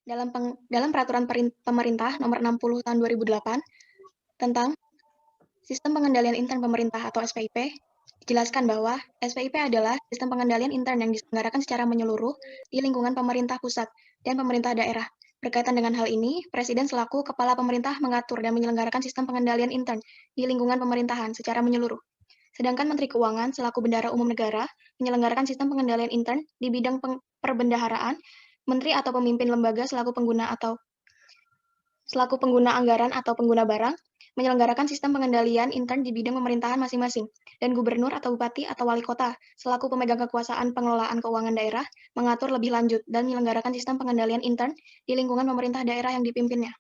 Dalam Peraturan Pemerintah Nomor 60 Tahun 2008 tentang Sistem Pengendalian Intern Pemerintah atau SPIP, dijelaskan bahwa SPIP adalah sistem pengendalian intern yang diselenggarakan secara menyeluruh di lingkungan pemerintah pusat dan pemerintah daerah. Berkaitan dengan hal ini, Presiden selaku Kepala Pemerintah mengatur dan menyelenggarakan sistem pengendalian intern di lingkungan pemerintahan secara menyeluruh. Sedangkan Menteri Keuangan selaku Bendahara Umum Negara menyelenggarakan sistem pengendalian intern di bidang perbendaharaan, Menteri atau pemimpin lembaga selaku pengguna anggaran atau pengguna barang, menyelenggarakan sistem pengendalian intern di bidang pemerintahan masing-masing, dan gubernur atau bupati atau wali kota selaku pemegang kekuasaan pengelolaan keuangan daerah mengatur lebih lanjut dan menyelenggarakan sistem pengendalian intern di lingkungan pemerintah daerah yang dipimpinnya.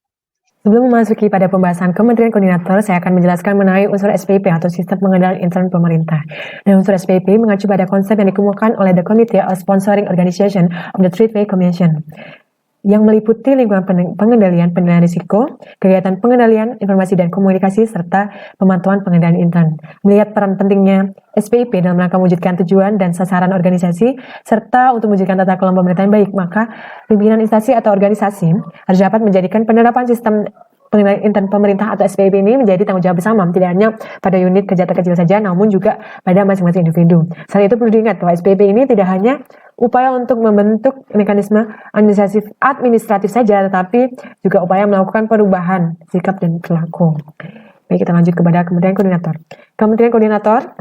Sebelum memasuki pada pembahasan Kementerian Koordinator, saya akan menjelaskan mengenai unsur SPIP atau Sistem Pengendalian Intern Pemerintah. Dan unsur SPIP mengacu pada konsep yang dikemukakan oleh The Committee of Sponsoring Organization of the Trade Commission, yang meliputi lingkungan pengendalian risiko, kegiatan pengendalian informasi dan komunikasi, serta pemantauan pengendalian intern. Melihat peran pentingnya SPIP dalam rangka mewujudkan tujuan dan sasaran organisasi, serta untuk mewujudkan tata kelola pemerintahan baik, maka pimpinan instansi atau organisasi harus dapat menjadikan penerapan sistem pengendalian intern pemerintah atau SPIP ini menjadi tanggung jawab bersama, tidak hanya pada unit kerja terkecil saja, namun juga pada masing-masing individu. Selain itu perlu diingat bahwa SPIP ini tidak hanya upaya untuk membentuk mekanisme administratif saja, tetapi juga upaya melakukan perubahan sikap dan perilaku. Baik, kita lanjut kepada Kementerian Koordinator. Kementerian Koordinator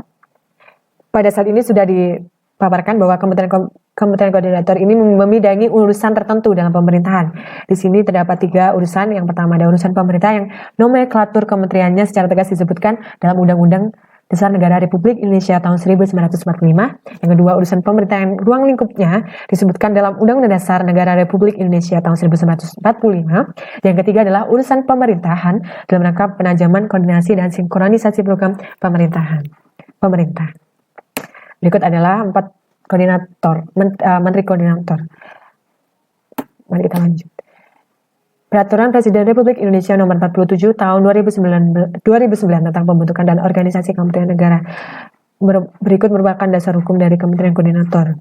pada saat ini sudah dipaparkan bahwa Kementerian Koordinator ini membidangi urusan tertentu dalam pemerintahan. Di sini terdapat 3 urusan. Yang pertama ada urusan pemerintah yang nomenklatur kementeriannya secara tegas disebutkan dalam Undang-Undang Dasar Negara Republik Indonesia tahun 1945. Yang kedua, urusan pemerintah yang ruang lingkupnya disebutkan dalam Undang-Undang Dasar Negara Republik Indonesia tahun 1945. Yang ketiga adalah urusan pemerintahan dalam rangka penajaman koordinasi dan sinkronisasi program pemerintah. Berikut adalah 4 koordinator, Menteri Koordinator. Mari kita lanjut. Peraturan Presiden Republik Indonesia Nomor 47 Tahun 2009 tentang pembentukan dan organisasi Kementerian Negara. Berikut merupakan dasar hukum dari Kementerian Koordinator.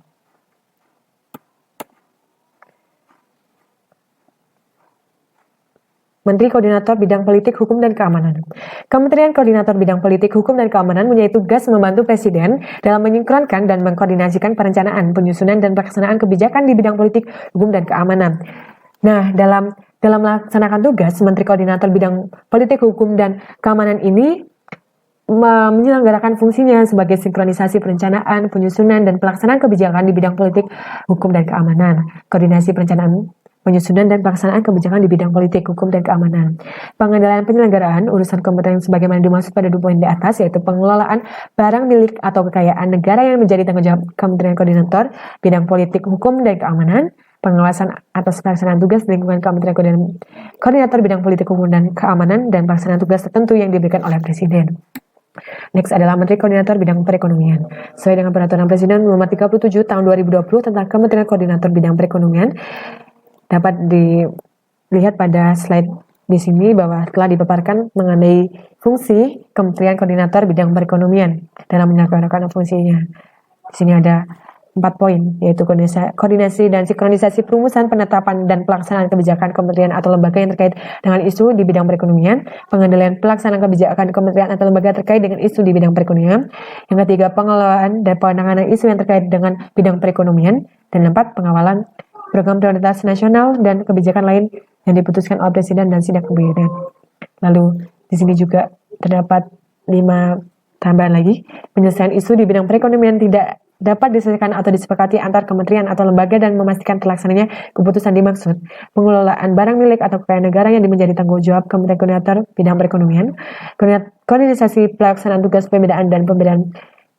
Menteri Koordinator Bidang Politik, Hukum, dan Keamanan. Kementerian Koordinator Bidang Politik, Hukum, dan Keamanan mempunyai tugas membantu Presiden dalam menyunkronkan dan mengkoordinasikan perencanaan, penyusunan, dan pelaksanaan kebijakan di bidang politik, hukum, dan keamanan. Nah, dalam melaksanakan tugas, Menteri Koordinator Bidang Politik, Hukum, dan Keamanan ini menyelenggarakan fungsinya sebagai sinkronisasi perencanaan, penyusunan, dan pelaksanaan kebijakan di bidang politik, hukum, dan keamanan, koordinasi perencanaan, penyusunan, dan pelaksanaan kebijakan di bidang politik, hukum, dan keamanan. Pengendalian penyelenggaraan urusan kementerian sebagaimana dimaksud pada 2 poin di atas, yaitu pengelolaan barang milik atau kekayaan negara yang menjadi tanggung jawab Kementerian Koordinator Bidang Politik, Hukum, dan Keamanan, pengawasan atas pelaksanaan tugas di lingkungan Kementerian Koordinator Bidang Politik, Hukum, dan Keamanan, dan pelaksanaan tugas tertentu yang diberikan oleh Presiden. Next adalah Menteri Koordinator Bidang Perekonomian. Sesuai dengan Peraturan Presiden Nomor 37 Tahun 2020 tentang Kementerian Koordinator Bidang Perekonomian, dapat dilihat pada slide di sini bahwa telah dipaparkan mengenai fungsi Kementerian Koordinator Bidang Perekonomian dalam menjalankan fungsinya. Di sini ada 4 poin, yaitu koordinasi dan sinkronisasi perumusan, penetapan, dan pelaksanaan kebijakan kementerian atau lembaga yang terkait dengan isu di bidang perekonomian, pengendalian pelaksanaan kebijakan kementerian atau lembaga terkait dengan isu di bidang perekonomian, yang ketiga pengelolaan dan penanganan isu yang terkait dengan bidang perekonomian, dan 4 pengawalan program prioritas nasional dan kebijakan lain yang diputuskan oleh Presiden dan Sidang Kabinet. Lalu di sini juga terdapat 5 tambahan lagi, penyelesaian isu di bidang perekonomian tidak dapat diselesaikan atau disepakati antar kementerian atau lembaga dan memastikan terlaksananya keputusan dimaksud. Pengelolaan barang milik atau kekayaan negara yang menjadi tanggung jawab Kementerian Koordinator Bidang Perekonomian, koordinasi pelaksanaan tugas pembedaan dan pembedaan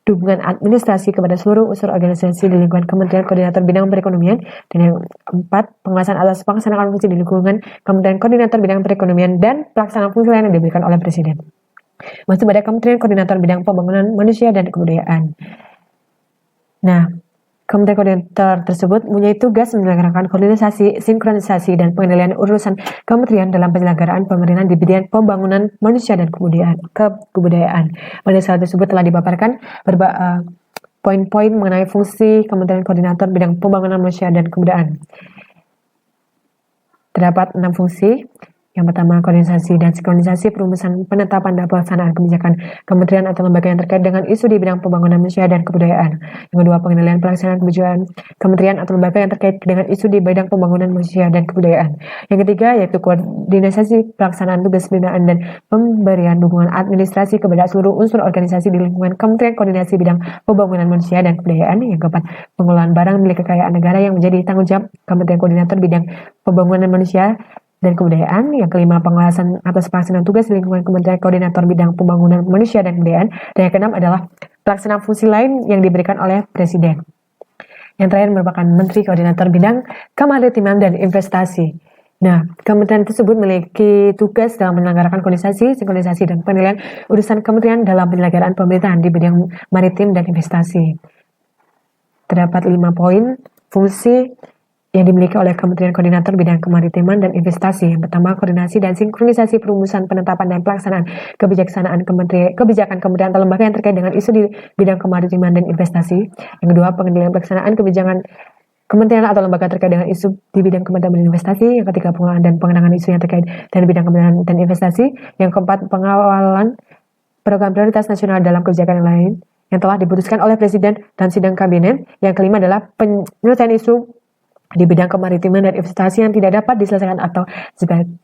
dukungan administrasi kepada seluruh unsur organisasi di lingkungan Kementerian Koordinator Bidang Perekonomian, dan yang 4, pengawasan atas pelaksanaan fungsi di lingkungan Kementerian Koordinator Bidang Perekonomian dan pelaksanaan fungsi lain yang diberikan oleh Presiden. Masih pada Kementerian Koordinator Bidang Pembangunan Manusia dan Kebudayaan. Nah, Kementerian Koordinator tersebut mempunyai tugas menyelenggarakan koordinasi, sinkronisasi, dan pengendalian urusan kementerian dalam penyelenggaraan pemerintahan di bidang pembangunan manusia dan kebudayaan. Pada saat tersebut telah dipaparkan poin-poin mengenai fungsi Kementerian Koordinator Bidang Pembangunan Manusia dan Kebudayaan. Terdapat 6 fungsi. Yang pertama, koordinasi dan sinkronisasi perumusan, penetapan dan pelaksanaan kebijakan kementerian atau lembaga yang terkait dengan isu di bidang pembangunan manusia dan kebudayaan. Yang kedua, pengendalian pelaksanaan kebijakan kementerian atau lembaga yang terkait dengan isu di bidang pembangunan manusia dan kebudayaan. Yang ketiga, yaitu koordinasi pelaksanaan tugas pembinaan dan pemberian dukungan administrasi kepada seluruh unsur organisasi di lingkungan Kementerian Koordinasi Bidang Pembangunan Manusia dan Kebudayaan. Yang keempat, pengelolaan barang milik kekayaan negara yang menjadi tanggung jawab Kementerian Koordinator Bidang Pembangunan Manusia dan Kebudayaan. Yang kelima, pengawasan atas pelaksanaan tugas di lingkungan Kementerian Koordinator Bidang Pembangunan Manusia dan Kebudayaan. Dan yang keenam adalah pelaksanaan fungsi lain yang diberikan oleh Presiden. Yang terakhir merupakan Menteri Koordinator Bidang Kemaritiman dan Investasi. Nah, kementerian tersebut memiliki tugas dalam menyelenggarakan koordinasi, sinkronisasi, dan penilaian urusan kementerian dalam penyelenggaraan pemerintahan di bidang maritim dan investasi. Terdapat 5 poin fungsi yang dimiliki oleh Kementerian Koordinator Bidang Kemaritiman dan Investasi. Yang pertama, koordinasi dan sinkronisasi perumusan, penetapan dan pelaksanaan kebijakan kementerian atau lembaga yang terkait dengan isu di bidang kemaritiman dan investasi. Yang kedua, pengendalian pelaksanaan kebijakan kementerian atau lembaga terkait dengan isu di bidang kemaritiman dan investasi. Yang ketiga, pengelolaan dan pengenangan isu yang terkait dengan bidang kemaritiman dan investasi. Yang keempat, pengawalan program prioritas nasional dalam kebijakan yang lain yang telah diputuskan oleh Presiden dan sidang kabinet. Yang kelima adalah penyelesaian isu di bidang kemaritiman dan investasi yang tidak dapat diselesaikan atau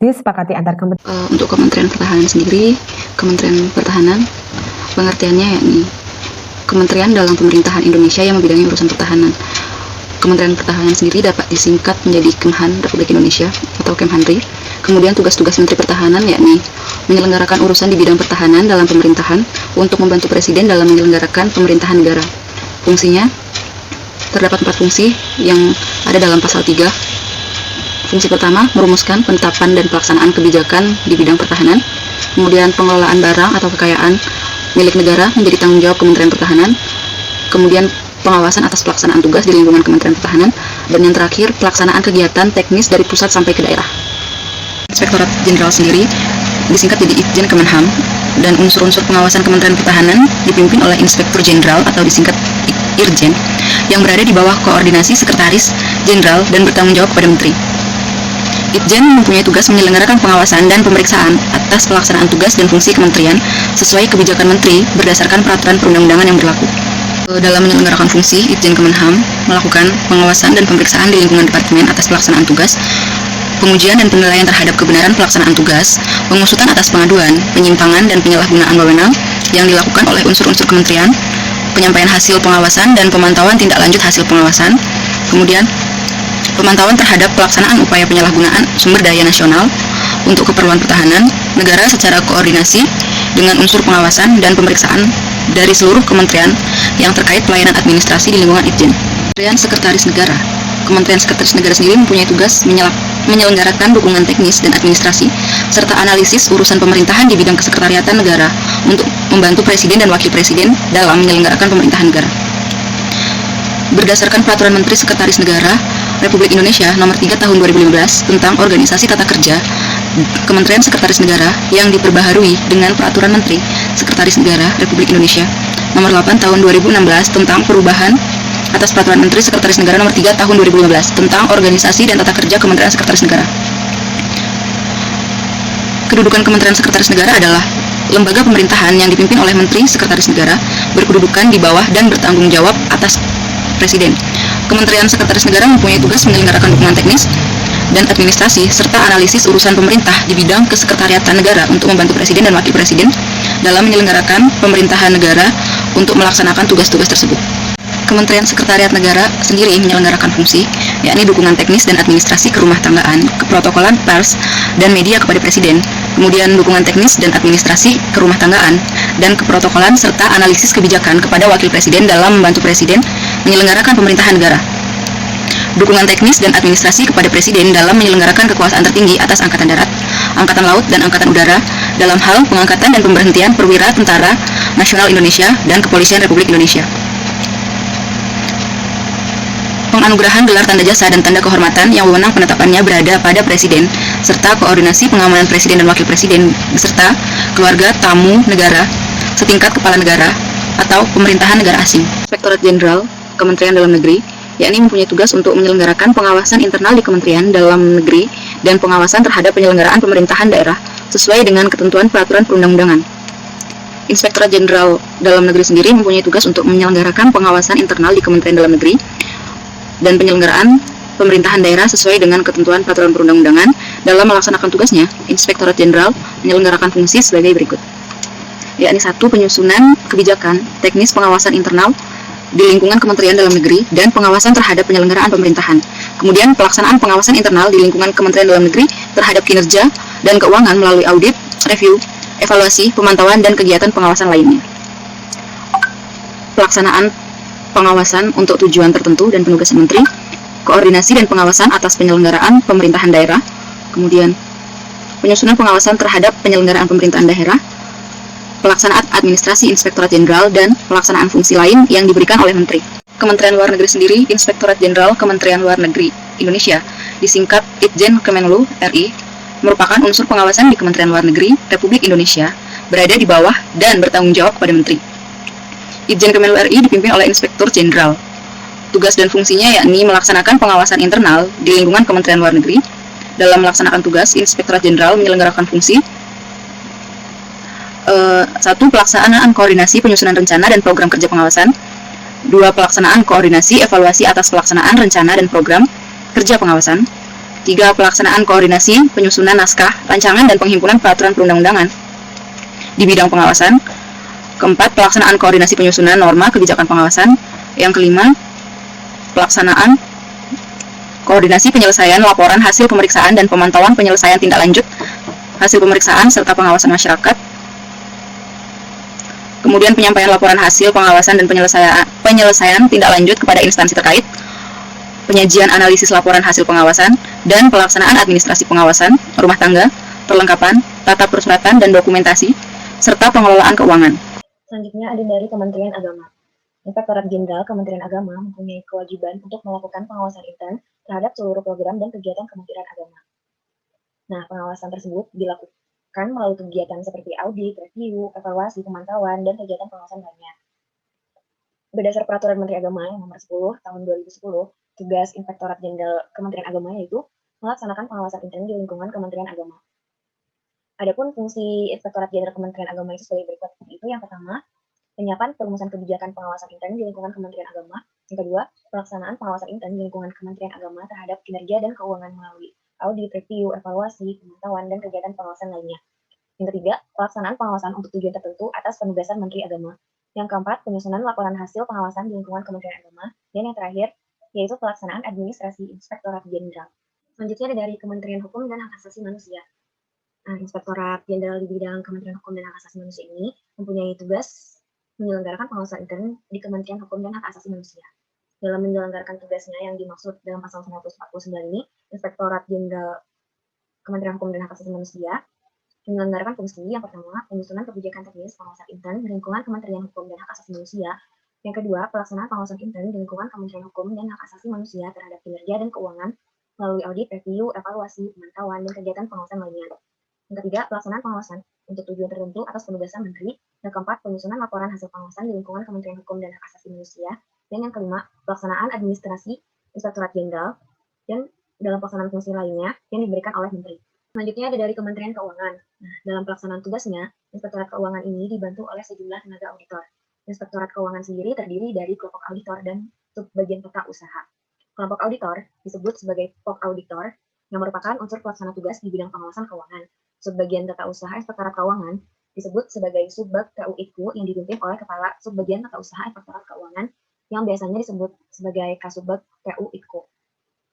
disepakati antar kementerian. Untuk Kementerian Pertahanan sendiri, Kementerian Pertahanan pengertiannya yakni kementerian dalam pemerintahan Indonesia yang membidangi urusan pertahanan. Kementerian Pertahanan sendiri dapat disingkat menjadi Kemhan Republik Indonesia atau Kemhanri. Kemudian tugas-tugas Menteri Pertahanan yakni menyelenggarakan urusan di bidang pertahanan dalam pemerintahan untuk membantu Presiden dalam menyelenggarakan pemerintahan negara. Fungsinya terdapat 4 fungsi yang ada dalam pasal 3. Fungsi pertama, merumuskan, penetapan, dan pelaksanaan kebijakan di bidang pertahanan. Kemudian pengelolaan barang atau kekayaan milik negara menjadi tanggung jawab Kementerian Pertahanan. Kemudian pengawasan atas pelaksanaan tugas di lingkungan Kementerian Pertahanan. Dan yang terakhir, pelaksanaan kegiatan teknis dari pusat sampai ke daerah. Inspektorat Jenderal sendiri disingkat jadi Itjen Kemenham, dan unsur-unsur pengawasan Kementerian Pertahanan dipimpin oleh Inspektur Jenderal atau disingkat Irjen, yang berada di bawah koordinasi Sekretaris Jenderal dan bertanggung jawab kepada Menteri. Itjen mempunyai tugas menyelenggarakan pengawasan dan pemeriksaan atas pelaksanaan tugas dan fungsi kementerian sesuai kebijakan Menteri berdasarkan peraturan perundang-undangan yang berlaku. Dalam menyelenggarakan fungsi, Itjen Kemenham melakukan pengawasan dan pemeriksaan di lingkungan departemen atas pelaksanaan tugas, pengujian dan penilaian terhadap kebenaran pelaksanaan tugas, pengusutan atas pengaduan, penyimpangan dan penyalahgunaan wewenang yang dilakukan oleh unsur-unsur kementerian, penyampaian hasil pengawasan dan pemantauan tindak lanjut hasil pengawasan, kemudian pemantauan terhadap pelaksanaan upaya penyalahgunaan sumber daya nasional untuk keperluan pertahanan negara secara koordinasi dengan unsur pengawasan dan pemeriksaan dari seluruh kementerian yang terkait pelayanan administrasi di lingkungan Itjen. Kementerian Sekretaris Negara. Kementerian Sekretaris Negara sendiri mempunyai tugas menyelenggarakan dukungan teknis dan administrasi serta analisis urusan pemerintahan di bidang kesekretariatan negara untuk membantu Presiden dan Wakil Presiden dalam menyelenggarakan pemerintahan negara. Berdasarkan Peraturan Menteri Sekretaris Negara Republik Indonesia Nomor 3 Tahun 2015 tentang Organisasi Tata Kerja Kementerian Sekretaris Negara yang diperbaharui dengan Peraturan Menteri Sekretaris Negara Republik Indonesia Nomor 8 Tahun 2016 tentang perubahan atas Peraturan Menteri Sekretaris Negara Nomor 3 Tahun 2015 tentang Organisasi dan Tata Kerja Kementerian Sekretaris Negara. Kedudukan Kementerian Sekretaris Negara adalah lembaga pemerintahan yang dipimpin oleh Menteri Sekretaris Negara, berkedudukan di bawah dan bertanggung jawab atas Presiden. Kementerian Sekretaris Negara mempunyai tugas menyelenggarakan dukungan teknis dan administrasi serta analisis urusan pemerintah di bidang kesekretariatan negara untuk membantu Presiden dan Wakil Presiden dalam menyelenggarakan pemerintahan negara untuk melaksanakan tugas-tugas tersebut. Kementerian Sekretariat Negara sendiri menyelenggarakan fungsi, yakni dukungan teknis dan administrasi kerumah tanggaan, keprotokolan pers, dan media kepada Presiden, kemudian dukungan teknis dan administrasi kerumah tanggaan, dan keprotokolan serta analisis kebijakan kepada Wakil Presiden dalam membantu Presiden menyelenggarakan pemerintahan negara. Dukungan teknis dan administrasi kepada Presiden dalam menyelenggarakan kekuasaan tertinggi atas Angkatan Darat, Angkatan Laut, dan Angkatan Udara dalam hal pengangkatan dan pemberhentian perwira Tentara Nasional Indonesia dan Kepolisian Republik Indonesia. Penganugerahan gelar tanda jasa dan tanda kehormatan yang wewenang penetapannya berada pada Presiden, serta koordinasi pengamanan Presiden dan Wakil Presiden beserta keluarga tamu negara setingkat kepala negara atau pemerintahan negara asing. Inspektorat Jenderal Kementerian Dalam Negeri yakni mempunyai tugas untuk menyelenggarakan pengawasan internal di Kementerian Dalam Negeri dan pengawasan terhadap penyelenggaraan pemerintahan daerah sesuai dengan ketentuan peraturan perundang-undangan. Inspektorat Jenderal Dalam Negeri sendiri mempunyai tugas untuk menyelenggarakan pengawasan internal di Kementerian Dalam Negeri dan penyelenggaraan pemerintahan daerah sesuai dengan ketentuan peraturan perundang-undangan. Dalam melaksanakan tugasnya, Inspektorat Jenderal menyelenggarakan fungsi sebagai berikut, yakni 1. Penyusunan kebijakan teknis pengawasan internal di lingkungan Kementerian Dalam Negeri dan pengawasan terhadap penyelenggaraan pemerintahan. Kemudian pelaksanaan pengawasan internal di lingkungan Kementerian Dalam Negeri terhadap kinerja dan keuangan melalui audit, review, evaluasi, pemantauan, dan kegiatan pengawasan lainnya. Pelaksanaan pengawasan untuk tujuan tertentu dan penugasan menteri, koordinasi dan pengawasan atas penyelenggaraan pemerintahan daerah, kemudian penyusunan pengawasan terhadap penyelenggaraan pemerintahan daerah, pelaksanaan administrasi Inspektorat Jenderal, dan pelaksanaan fungsi lain yang diberikan oleh Menteri. Kementerian Luar Negeri sendiri, Inspektorat Jenderal Kementerian Luar Negeri Indonesia, disingkat Itjen Kemenlu RI, merupakan unsur pengawasan di Kementerian Luar Negeri Republik Indonesia, berada di bawah dan bertanggung jawab kepada Menteri. Itjen Kemenlu RI dipimpin oleh Inspektur Jenderal. Tugas dan fungsinya yakni melaksanakan pengawasan internal di lingkungan Kementerian Luar Negeri. Dalam melaksanakan tugas, Inspektorat Jenderal menyelenggarakan fungsi 1. Pelaksanaan koordinasi penyusunan rencana dan program kerja pengawasan. 2. Pelaksanaan koordinasi evaluasi atas pelaksanaan rencana dan program kerja pengawasan. 3. Pelaksanaan koordinasi penyusunan naskah, rancangan, dan penghimpunan peraturan perundang-undangan di bidang pengawasan. 4. Pelaksanaan koordinasi penyusunan norma kebijakan pengawasan. Yang kelima, pelaksanaan koordinasi penyelesaian laporan hasil pemeriksaan dan pemantauan penyelesaian tindak lanjut hasil pemeriksaan serta pengawasan masyarakat. Kemudian penyampaian laporan hasil pengawasan dan penyelesaian tindak lanjut kepada instansi terkait, penyajian analisis laporan hasil pengawasan, dan pelaksanaan administrasi pengawasan, rumah tangga, perlengkapan, tata persuratan dan dokumentasi, serta pengelolaan keuangan. Selanjutnya ada dari Kementerian Agama. Inspektorat Jenderal Kementerian Agama mempunyai kewajiban untuk melakukan pengawasan intern terhadap seluruh program dan kegiatan Kementerian Agama. Nah, pengawasan tersebut dilakukan melalui kegiatan seperti audit, review, evaluasi, pemantauan, dan kegiatan pengawasan lainnya. Berdasar Peraturan Menteri Agama yang nomor 10 tahun 2010, tugas Inspektorat Jenderal Kementerian Agama yaitu melaksanakan pengawasan intern di lingkungan Kementerian Agama. Adapun fungsi Inspektorat Jenderal Kementerian Agama itu sebagai berikut, yaitu yang pertama, penyiapan perumusan kebijakan pengawasan intern di lingkungan Kementerian Agama. Yang kedua, pelaksanaan pengawasan intern di lingkungan Kementerian Agama terhadap kinerja dan keuangan melalui audit, review, evaluasi, pemantauan, dan kegiatan pengawasan lainnya. Yang ketiga, pelaksanaan pengawasan untuk tujuan tertentu atas penugasan Menteri Agama. Yang keempat, penyusunan laporan hasil pengawasan di lingkungan Kementerian Agama. Dan yang terakhir, yaitu pelaksanaan administrasi Inspektorat Jenderal. Selanjutnya ada dari Kementerian Hukum dan Hak Asasi Manusia. Nah, Inspektorat Jenderal di bidang Kementerian Hukum dan Hak Asasi Manusia ini mempunyai tugas menyelenggarakan pengawasan intern di Kementerian Hukum dan Hak Asasi Manusia. Dalam menyelenggarakan tugasnya yang dimaksud dalam pasal 149 ini, Inspektorat Jenderal Kementerian Hukum dan Hak Asasi Manusia menyelenggarakan fungsi yang pertama, penyusunan kebijakan teknis pengawasan intern di lingkungan Kementerian Hukum dan Hak Asasi Manusia. Yang kedua, pelaksanaan pengawasan intern di lingkungan Kementerian Hukum dan Hak Asasi Manusia terhadap kinerja dan keuangan melalui audit, review, evaluasi, pemantauan, dan kegiatan pengawasan lainnya. Yang ketiga, pelaksanaan pengawasan untuk tujuan tertentu atas penugasan menteri. Yang keempat, penyusunan laporan hasil pengawasan di lingkungan Kementerian Hukum dan Hak Asasi Manusia. Dan yang kelima, pelaksanaan administrasi Inspektorat Jenderal dan dalam pelaksanaan fungsi lainnya yang diberikan oleh menteri. Selanjutnya ada dari Kementerian Keuangan. Nah, dalam pelaksanaan tugasnya, Inspektorat Keuangan ini dibantu oleh sejumlah tenaga auditor. Inspektorat Keuangan sendiri terdiri dari kelompok auditor dan subbagian tata usaha. Kelompok auditor disebut sebagai POK Auditor yang merupakan unsur pelaksana tugas di bidang pengawasan keuangan. Subbagian tata usaha Inspektorat Keuangan disebut sebagai Subbag TU-IKU yang dipimpin oleh Kepala Subbagian Tata Usaha Inspektorat Keuangan yang biasanya disebut sebagai Kasubbag TU-IKU.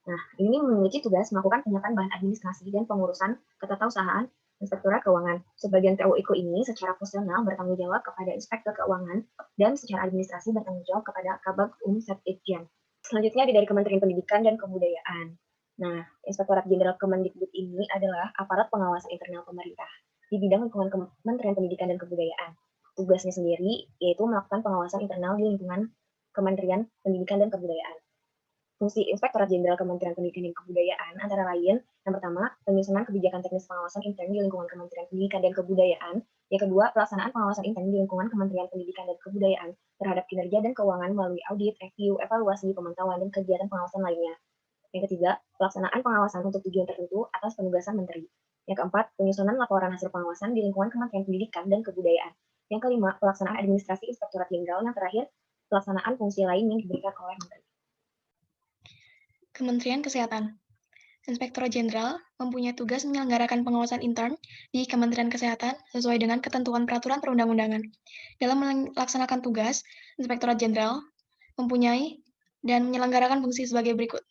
Nah, ini memiliki tugas melakukan penyiapan bahan administrasi dan pengurusan ketatausahaan Inspektorat Keuangan. Sebagian TU-IKU ini secara fungsional bertanggung jawab kepada Inspektur Keuangan dan secara administrasi bertanggung jawab kepada Kabag Setitjen. Selanjutnya ada dari Kementerian Pendidikan dan Kebudayaan. Nah, Inspektorat Jenderal Kemendikbud ini adalah aparat pengawasan internal pemerintah di bidang lingkungan Kementerian Pendidikan dan Kebudayaan. Tugasnya sendiri yaitu melakukan pengawasan internal di lingkungan Kementerian Pendidikan dan Kebudayaan. Fungsi Inspektorat Jenderal Kementerian Pendidikan dan Kebudayaan antara lain, yang pertama, penyusunan kebijakan teknis pengawasan intern di lingkungan Kementerian Pendidikan dan Kebudayaan. Yang kedua, pelaksanaan pengawasan intern di lingkungan Kementerian Pendidikan dan Kebudayaan terhadap kinerja dan keuangan melalui audit, review, evaluasi, pemantauan, dan kegiatan pengawasan lainnya. Yang ketiga, pelaksanaan pengawasan untuk tujuan tertentu atas penugasan menteri. Yang keempat, penyusunan laporan hasil pengawasan di lingkungan Kementerian Pendidikan dan Kebudayaan. Yang kelima, pelaksanaan administrasi Inspektorat Jenderal. Yang terakhir, pelaksanaan fungsi lain yang diberikan oleh menteri. Kementerian Kesehatan. Inspektorat Jenderal mempunyai tugas menyelenggarakan pengawasan intern di Kementerian Kesehatan sesuai dengan ketentuan peraturan perundang-undangan. Dalam melaksanakan tugas, Inspektorat Jenderal mempunyai dan menyelenggarakan fungsi sebagai berikut.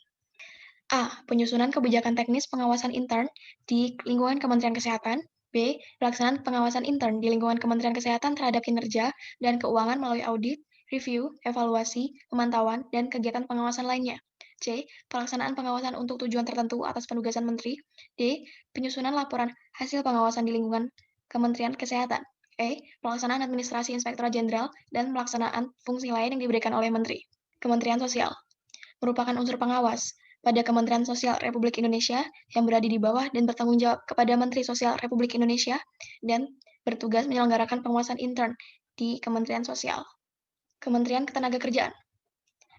A. Penyusunan kebijakan teknis pengawasan intern di lingkungan Kementerian Kesehatan. B. Pelaksanaan pengawasan intern di lingkungan Kementerian Kesehatan terhadap kinerja dan keuangan melalui audit, review, evaluasi, pemantauan, dan kegiatan pengawasan lainnya. C. Pelaksanaan pengawasan untuk tujuan tertentu atas penugasan menteri. D. Penyusunan laporan hasil pengawasan di lingkungan Kementerian Kesehatan. E. Pelaksanaan administrasi Inspektorat Jenderal dan pelaksanaan fungsi lain yang diberikan oleh menteri. Kementerian Sosial merupakan unsur pengawas pada Kementerian Sosial Republik Indonesia yang berada di bawah dan bertanggung jawab kepada Menteri Sosial Republik Indonesia dan bertugas menyelenggarakan pengawasan intern di Kementerian Sosial. Kementerian Ketenagakerjaan.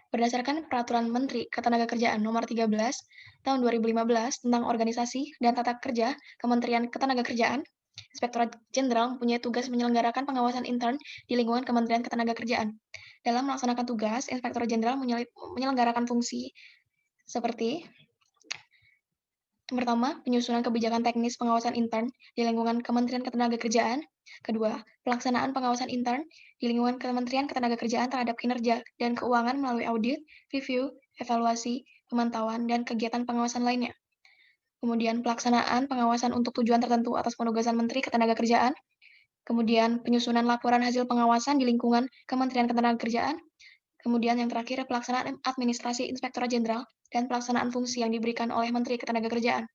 Berdasarkan Peraturan Menteri Ketenagakerjaan Nomor 13 Tahun 2015 tentang organisasi dan tata kerja Kementerian Ketenagakerjaan, Inspektorat Jenderal mempunyai tugas menyelenggarakan pengawasan intern di lingkungan Kementerian Ketenagakerjaan. Dalam melaksanakan tugas, Inspektorat Jenderal menyelenggarakan fungsi seperti yang pertama, penyusunan kebijakan teknis pengawasan intern di lingkungan Kementerian Ketenagakerjaan. Kedua, pelaksanaan pengawasan intern di lingkungan Kementerian Ketenagakerjaan terhadap kinerja dan keuangan melalui audit, review, evaluasi, pemantauan, dan kegiatan pengawasan lainnya. Kemudian, pelaksanaan pengawasan untuk tujuan tertentu atas penugasan Menteri Ketenagakerjaan. Kemudian, penyusunan laporan hasil pengawasan di lingkungan Kementerian Ketenagakerjaan. Kemudian yang terakhir, pelaksanaan administrasi Inspektorat Jenderal dan pelaksanaan fungsi yang diberikan oleh Menteri Ketenagakerjaan.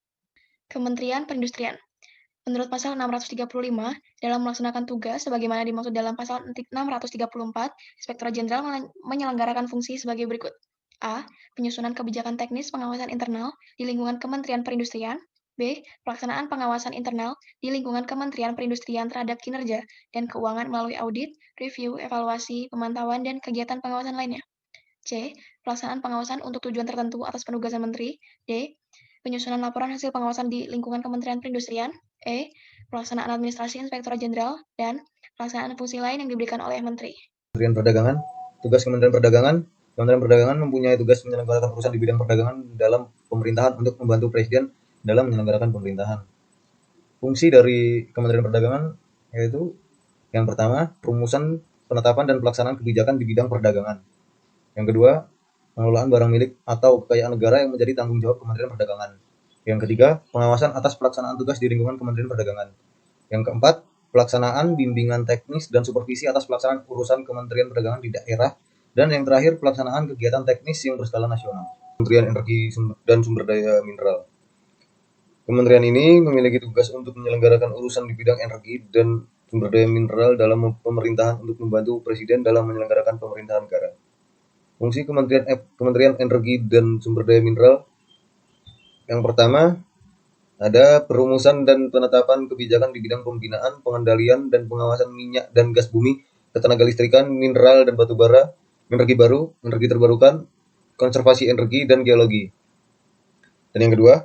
Kementerian Perindustrian. Menurut pasal 635, dalam melaksanakan tugas sebagaimana dimaksud dalam pasal 634, Inspektorat Jenderal menyelenggarakan fungsi sebagai berikut. A. Penyusunan kebijakan teknis pengawasan internal di lingkungan Kementerian Perindustrian. B. Pelaksanaan pengawasan internal di lingkungan Kementerian Perindustrian terhadap kinerja dan keuangan melalui audit, review, evaluasi, pemantauan, dan kegiatan pengawasan lainnya. C. Pelaksanaan pengawasan untuk tujuan tertentu atas penugasan menteri. D. Penyusunan laporan hasil pengawasan di lingkungan Kementerian Perindustrian. E. Pelaksanaan administrasi Inspektorat Jenderal. Dan pelaksanaan fungsi lain yang diberikan oleh menteri. Kementerian Perdagangan. Tugas Kementerian Perdagangan. Kementerian Perdagangan mempunyai tugas menyelenggarakan urusan di bidang perdagangan dalam pemerintahan untuk membantu Presiden dalam menyelenggarakan pemerintahan. Fungsi dari Kementerian Perdagangan yaitu yang pertama, perumusan, penetapan, dan pelaksanaan kebijakan di bidang perdagangan. Yang kedua, pengelolaan barang milik atau kekayaan negara yang menjadi tanggung jawab Kementerian Perdagangan. Yang ketiga, pengawasan atas pelaksanaan tugas di lingkungan Kementerian Perdagangan. Yang keempat, pelaksanaan bimbingan teknis dan supervisi atas pelaksanaan urusan Kementerian Perdagangan di daerah. Dan yang terakhir, pelaksanaan kegiatan teknis yang berskala nasional. Kementerian Energi dan Sumber Daya Mineral. Kementerian ini memiliki tugas untuk menyelenggarakan urusan di bidang energi dan sumber daya mineral dalam pemerintahan untuk membantu Presiden dalam menyelenggarakan pemerintahan negara. Fungsi Kementerian Energi dan Sumber Daya Mineral yang pertama ada perumusan dan penetapan kebijakan di bidang pembinaan, pengendalian, dan pengawasan minyak dan gas bumi, ketenagalistrikan, mineral dan batu bara, energi baru, energi terbarukan, konservasi energi, dan geologi. Dan yang kedua,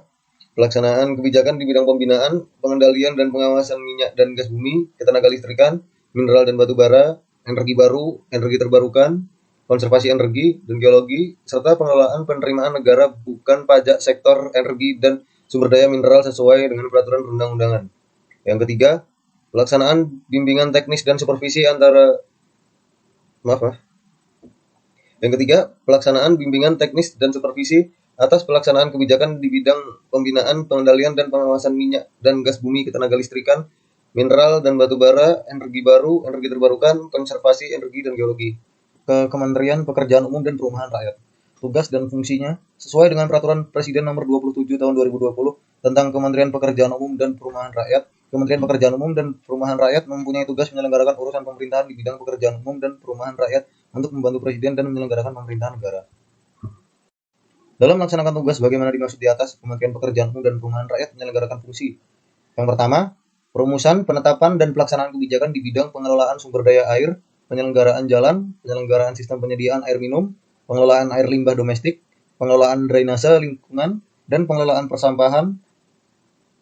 pelaksanaan kebijakan di bidang pembinaan, pengendalian, dan pengawasan minyak dan gas bumi, ketenagalistrikan, mineral dan batu bara, energi baru, energi terbarukan, konservasi energi, dan geologi, serta pengelolaan penerimaan negara bukan pajak sektor energi dan sumber daya mineral sesuai dengan peraturan perundang-undangan. Yang ketiga, pelaksanaan bimbingan teknis dan supervisi pelaksanaan bimbingan teknis dan supervisi atas pelaksanaan kebijakan di bidang pembinaan, pengendalian, dan pengawasan minyak dan gas bumi, ketenagalistrikan, mineral dan batu bara, energi baru, energi terbarukan, konservasi energi, dan geologi. Ke Kementerian Pekerjaan Umum dan Perumahan Rakyat. Tugas dan fungsinya sesuai dengan Peraturan Presiden Nomor 27 Tahun 2020 tentang Kementerian Pekerjaan Umum dan Perumahan Rakyat. Kementerian Pekerjaan Umum dan Perumahan Rakyat mempunyai tugas menyelenggarakan urusan pemerintahan di bidang pekerjaan umum dan perumahan rakyat untuk membantu Presiden dan menyelenggarakan pemerintahan negara. Dalam melaksanakan tugas sebagaimana dimaksud di atas, Kementerian Pekerjaan Umum dan Perumahan Rakyat menyelenggarakan fungsi. Yang pertama, perumusan, penetapan, dan pelaksanaan kebijakan di bidang pengelolaan sumber daya air, penyelenggaraan jalan, penyelenggaraan sistem penyediaan air minum, pengelolaan air limbah domestik, pengelolaan drainase lingkungan, dan pengelolaan persampahan,